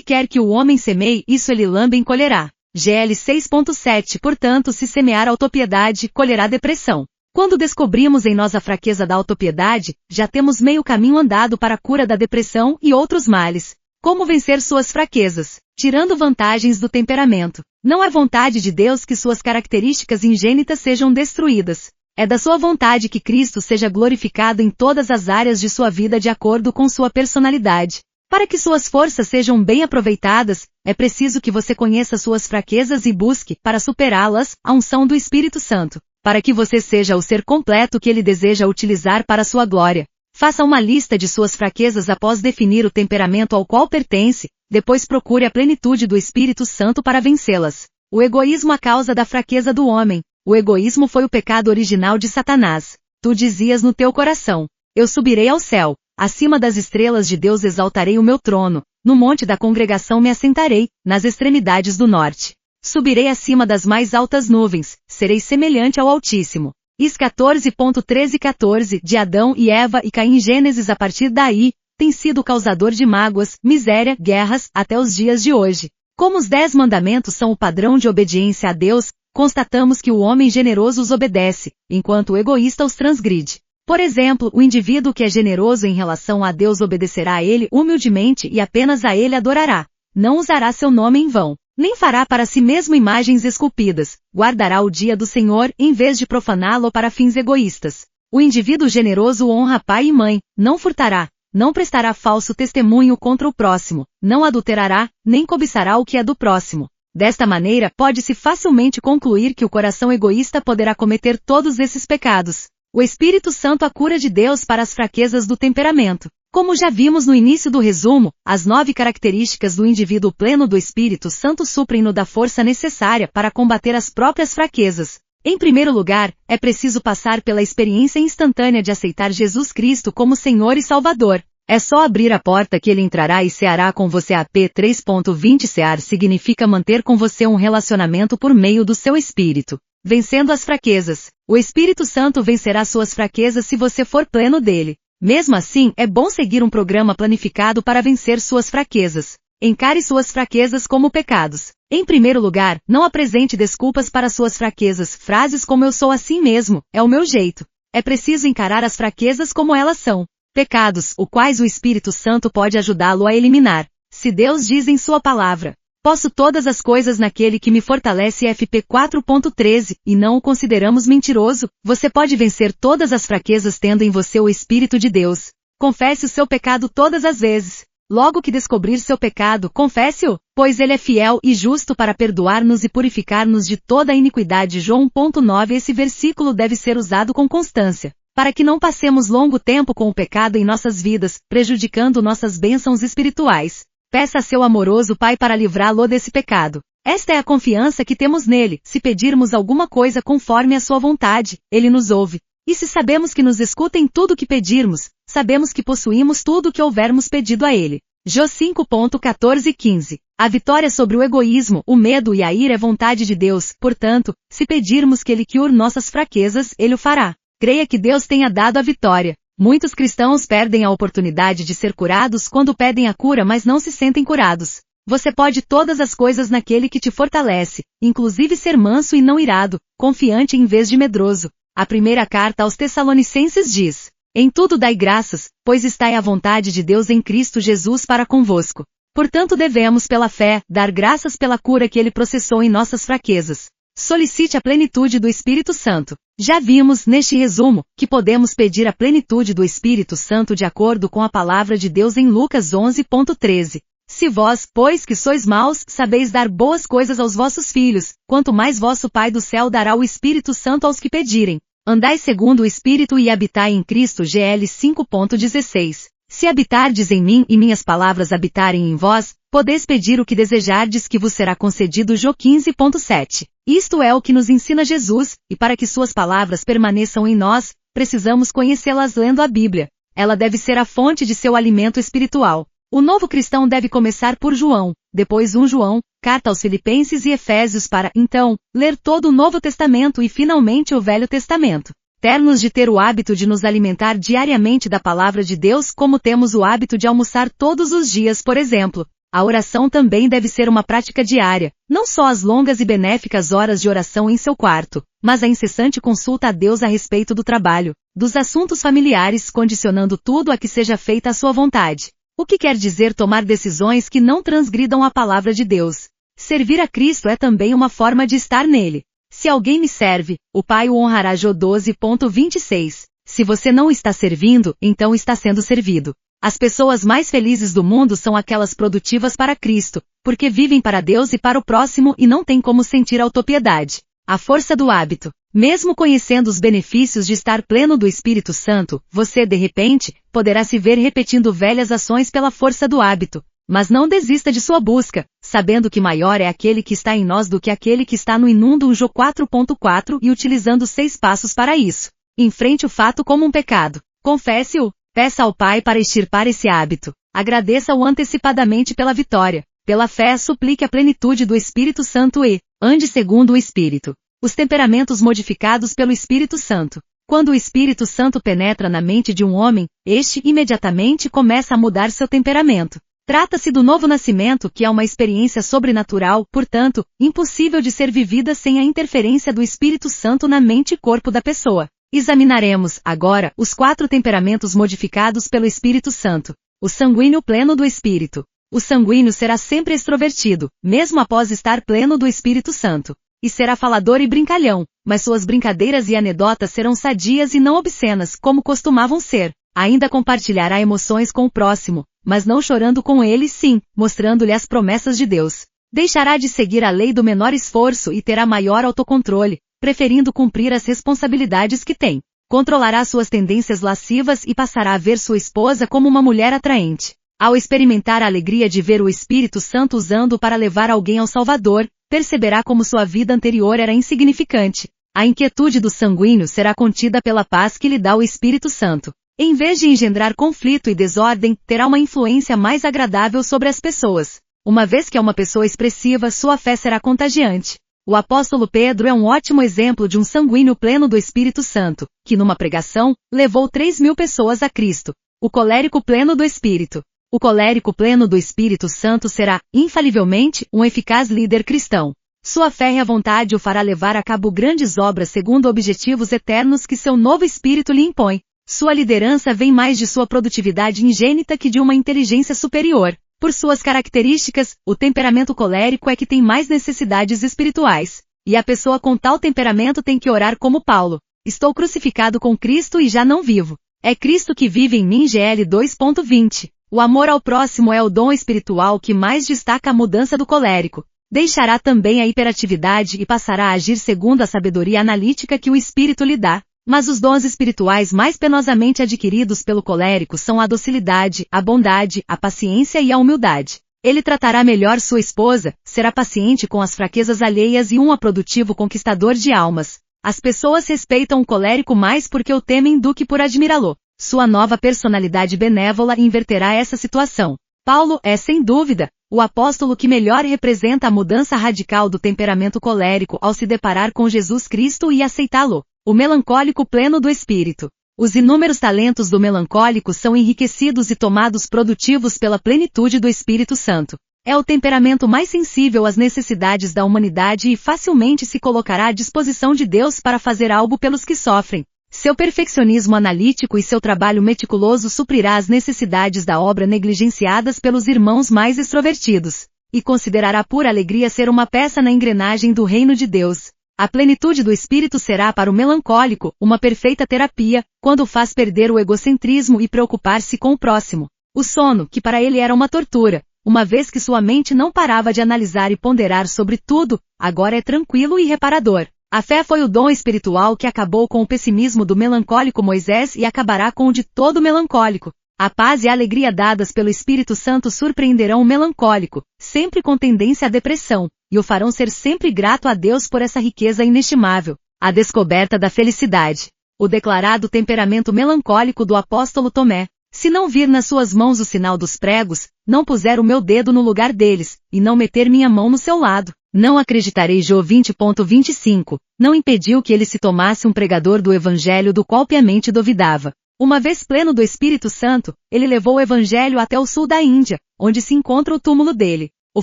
quer que o homem semeie, isso ele lambe e colherá. GL 6.7. Portanto, se semear autopiedade, colherá depressão. Quando descobrimos em nós a fraqueza da autopiedade, já temos meio caminho andado para a cura da depressão e outros males. Como vencer suas fraquezas? Tirando vantagens do temperamento. Não é vontade de Deus que suas características ingênitas sejam destruídas. É da sua vontade que Cristo seja glorificado em todas as áreas de sua vida de acordo com sua personalidade. Para que suas forças sejam bem aproveitadas, é preciso que você conheça suas fraquezas e busque, para superá-las, a unção do Espírito Santo, para que você seja o ser completo que Ele deseja utilizar para sua glória. Faça uma lista de suas fraquezas após definir o temperamento ao qual pertence, depois procure a plenitude do Espírito Santo para vencê-las. O egoísmo a causa da fraqueza do homem. O egoísmo foi o pecado original de Satanás. Tu dizias no teu coração: eu subirei ao céu, acima das estrelas de Deus exaltarei o meu trono, no monte da congregação me assentarei, nas extremidades do norte. Subirei acima das mais altas nuvens, serei semelhante ao Altíssimo. Is 14.13-14 de Adão e Eva e Caim. Gênesis. A partir daí, tem sido causador de mágoas, miséria, guerras, até os dias de hoje. Como os 10 mandamentos são o padrão de obediência a Deus, constatamos que o homem generoso os obedece, enquanto o egoísta os transgride. Por exemplo, o indivíduo que é generoso em relação a Deus obedecerá a Ele humildemente e apenas a Ele adorará. Não usará seu nome em vão. Nem fará para si mesmo imagens esculpidas, guardará o dia do Senhor, em vez de profaná-lo para fins egoístas. O indivíduo generoso honra pai e mãe, não furtará, não prestará falso testemunho contra o próximo, não adulterará, nem cobiçará o que é do próximo. Desta maneira, pode-se facilmente concluir que o coração egoísta poderá cometer todos esses pecados. O Espírito Santo a cura de Deus para as fraquezas do temperamento. Como já vimos no início do resumo, as 9 características do indivíduo pleno do Espírito Santo suprem-no da força necessária para combater as próprias fraquezas. Em primeiro lugar, é preciso passar pela experiência instantânea de aceitar Jesus Cristo como Senhor e Salvador. É só abrir a porta que Ele entrará e ceará com você. AP 3.20 Cear significa manter com você um relacionamento por meio do seu Espírito. Vencendo as fraquezas. O Espírito Santo vencerá suas fraquezas se você for pleno dele. Mesmo assim, é bom seguir um programa planificado para vencer suas fraquezas. Encare suas fraquezas como pecados. Em primeiro lugar, não apresente desculpas para suas fraquezas. Frases como eu sou assim mesmo, é o meu jeito. É preciso encarar as fraquezas como elas são. Pecados, os quais o Espírito Santo pode ajudá-lo a eliminar. Se Deus diz em sua palavra: posso todas as coisas naquele que me fortalece. FP 4.13, e não o consideramos mentiroso, você pode vencer todas as fraquezas tendo em você o Espírito de Deus. Confesse o seu pecado todas as vezes. Logo que descobrir seu pecado, confesse-o, pois ele é fiel e justo para perdoar-nos e purificar-nos de toda a iniquidade. João 1.9. Esse versículo deve ser usado com constância, para que não passemos longo tempo com o pecado em nossas vidas, prejudicando nossas bênçãos espirituais. Peça a seu amoroso Pai para livrá-lo desse pecado. Esta é a confiança que temos nele. Se pedirmos alguma coisa conforme a sua vontade, ele nos ouve. E se sabemos que nos escuta em tudo o que pedirmos, sabemos que possuímos tudo o que houvermos pedido a Ele. Jó 5.14 e 15. A vitória sobre o egoísmo, o medo e a ira é vontade de Deus, portanto, se pedirmos que Ele cure nossas fraquezas, Ele o fará. Creia que Deus tenha dado a vitória. Muitos cristãos perdem a oportunidade de ser curados quando pedem a cura, mas não se sentem curados. Você pode todas as coisas naquele que te fortalece, inclusive ser manso e não irado, confiante em vez de medroso. A primeira carta aos Tessalonicenses diz: em tudo dai graças, pois está à vontade de Deus em Cristo Jesus para convosco. Portanto devemos, pela fé, dar graças pela cura que Ele processou em nossas fraquezas. Solicite a plenitude do Espírito Santo. Já vimos, neste resumo, que podemos pedir a plenitude do Espírito Santo de acordo com a palavra de Deus em Lucas 11.13. Se vós, pois que sois maus, sabeis dar boas coisas aos vossos filhos, quanto mais vosso Pai do céu dará o Espírito Santo aos que pedirem. Andai segundo o Espírito e habitai em Cristo. GL 5.16. Se habitardes em mim e minhas palavras habitarem em vós, podeis pedir o que desejardes que vos será concedido. Jó 15.7. Isto é o que nos ensina Jesus, e para que suas palavras permaneçam em nós, precisamos conhecê-las lendo a Bíblia. Ela deve ser a fonte de seu alimento espiritual. O novo cristão deve começar por João, depois 1 João, carta aos Filipenses e Efésios para, então, ler todo o Novo Testamento e finalmente o Velho Testamento. Termos de ter o hábito de nos alimentar diariamente da palavra de Deus como temos o hábito de almoçar todos os dias, por exemplo. A oração também deve ser uma prática diária, não só as longas e benéficas horas de oração em seu quarto, mas a incessante consulta a Deus a respeito do trabalho, dos assuntos familiares, condicionando tudo a que seja feita a sua vontade. O que quer dizer tomar decisões que não transgridam a palavra de Deus? Servir a Cristo é também uma forma de estar nele. Se alguém me serve, o Pai o honrará. Jó 12.26. Se você não está servindo, então está sendo servido. As pessoas mais felizes do mundo são aquelas produtivas para Cristo, porque vivem para Deus e para o próximo e não têm como sentir autopiedade. A força do hábito. Mesmo conhecendo os benefícios de estar pleno do Espírito Santo, você, de repente, poderá se ver repetindo velhas ações pela força do hábito. Mas não desista de sua busca, sabendo que maior é aquele que está em nós do que aquele que está no imundo. Jó 4.4 e utilizando 6 passos para isso. Enfrente o fato como um pecado. Confesse-o. Peça ao Pai para extirpar esse hábito. Agradeça-o antecipadamente pela vitória. Pela fé, suplique a plenitude do Espírito Santo e ande segundo o Espírito. Os temperamentos modificados pelo Espírito Santo. Quando o Espírito Santo penetra na mente de um homem, este imediatamente começa a mudar seu temperamento. Trata-se do novo nascimento, que é uma experiência sobrenatural, portanto, impossível de ser vivida sem a interferência do Espírito Santo na mente e corpo da pessoa. Examinaremos, agora, os 4 temperamentos modificados pelo Espírito Santo. O sanguíneo pleno do Espírito. O sanguíneo será sempre extrovertido, mesmo após estar pleno do Espírito Santo. E será falador e brincalhão, mas suas brincadeiras e anedotas serão sadias e não obscenas, como costumavam ser. Ainda compartilhará emoções com o próximo, mas não chorando com ele, sim, mostrando-lhe as promessas de Deus. Deixará de seguir a lei do menor esforço e terá maior autocontrole, preferindo cumprir as responsabilidades que tem. Controlará suas tendências lascivas e passará a ver sua esposa como uma mulher atraente. Ao experimentar a alegria de ver o Espírito Santo usando para levar alguém ao Salvador, perceberá como sua vida anterior era insignificante. A inquietude do sanguíneo será contida pela paz que lhe dá o Espírito Santo. Em vez de engendrar conflito e desordem, terá uma influência mais agradável sobre as pessoas. Uma vez que é uma pessoa expressiva, sua fé será contagiante. O apóstolo Pedro é um ótimo exemplo de um sanguíneo pleno do Espírito Santo, que numa pregação, levou 3.000 pessoas a Cristo. O colérico pleno do Espírito. O colérico pleno do Espírito Santo será, infalivelmente, um eficaz líder cristão. Sua férrea vontade o fará levar a cabo grandes obras segundo objetivos eternos que seu novo espírito lhe impõe. Sua liderança vem mais de sua produtividade ingênita que de uma inteligência superior. Por suas características, o temperamento colérico é que tem mais necessidades espirituais. E a pessoa com tal temperamento tem que orar como Paulo. Estou crucificado com Cristo e já não vivo. É Cristo que vive em mim. GL 2.20. O amor ao próximo é o dom espiritual que mais destaca a mudança do colérico. Deixará também a hiperatividade e passará a agir segundo a sabedoria analítica que o Espírito lhe dá. Mas os dons espirituais mais penosamente adquiridos pelo colérico são a docilidade, a bondade, a paciência e a humildade. Ele tratará melhor sua esposa, será paciente com as fraquezas alheias e um produtivo conquistador de almas. As pessoas respeitam o colérico mais porque o temem do que por admirá-lo. Sua nova personalidade benévola inverterá essa situação. Paulo é, sem dúvida, o apóstolo que melhor representa a mudança radical do temperamento colérico ao se deparar com Jesus Cristo e aceitá-lo. O melancólico pleno do Espírito. Os inúmeros talentos do melancólico são enriquecidos e tomados produtivos pela plenitude do Espírito Santo. É o temperamento mais sensível às necessidades da humanidade e facilmente se colocará à disposição de Deus para fazer algo pelos que sofrem. Seu perfeccionismo analítico e seu trabalho meticuloso suprirá as necessidades da obra negligenciadas pelos irmãos mais extrovertidos, e considerará pura alegria ser uma peça na engrenagem do reino de Deus. A plenitude do Espírito será para o melancólico uma perfeita terapia, quando faz perder o egocentrismo e preocupar-se com o próximo. O sono, que para ele era uma tortura, uma vez que sua mente não parava de analisar e ponderar sobre tudo, agora é tranquilo e reparador. A fé foi o dom espiritual que acabou com o pessimismo do melancólico Moisés e acabará com o de todo melancólico. A paz e a alegria dadas pelo Espírito Santo surpreenderão o melancólico, sempre com tendência à depressão, e o farão ser sempre grato a Deus por essa riqueza inestimável. A descoberta da felicidade. O declarado temperamento melancólico do apóstolo Tomé. Se não vir nas suas mãos o sinal dos pregos, não puser o meu dedo no lugar deles, e não meter minha mão no seu lado, não acreditarei. Jó 20.25, não impediu que ele se tomasse um pregador do evangelho do qual piamente duvidava. Uma vez pleno do Espírito Santo, ele levou o evangelho até o sul da Índia, onde se encontra o túmulo dele. O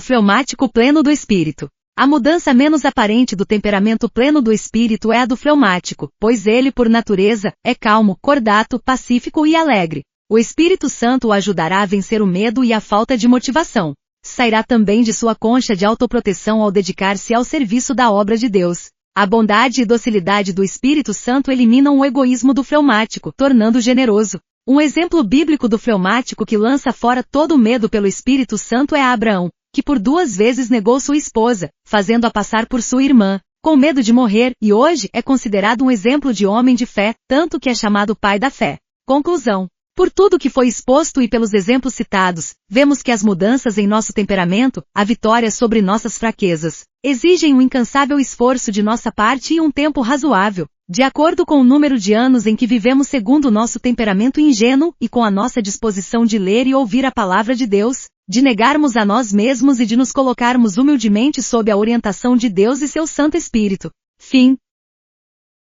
fleumático pleno do Espírito. A mudança menos aparente do temperamento pleno do Espírito é a do fleumático, pois ele, por natureza, é calmo, cordato, pacífico e alegre. O Espírito Santo o ajudará a vencer o medo e a falta de motivação. Sairá também de sua concha de autoproteção ao dedicar-se ao serviço da obra de Deus. A bondade e docilidade do Espírito Santo eliminam o egoísmo do fleumático, tornando-o generoso. Um exemplo bíblico do fleumático que lança fora todo o medo pelo Espírito Santo é Abraão, que por 2 vezes negou sua esposa, fazendo-a passar por sua irmã, com medo de morrer, e hoje é considerado um exemplo de homem de fé, tanto que é chamado pai da fé. Conclusão. Por tudo que foi exposto e pelos exemplos citados, vemos que as mudanças em nosso temperamento, a vitória sobre nossas fraquezas, exigem um incansável esforço de nossa parte e um tempo razoável, de acordo com o número de anos em que vivemos segundo o nosso temperamento ingênuo e com a nossa disposição de ler e ouvir a palavra de Deus, de negarmos a nós mesmos e de nos colocarmos humildemente sob a orientação de Deus e seu Santo Espírito. Fim.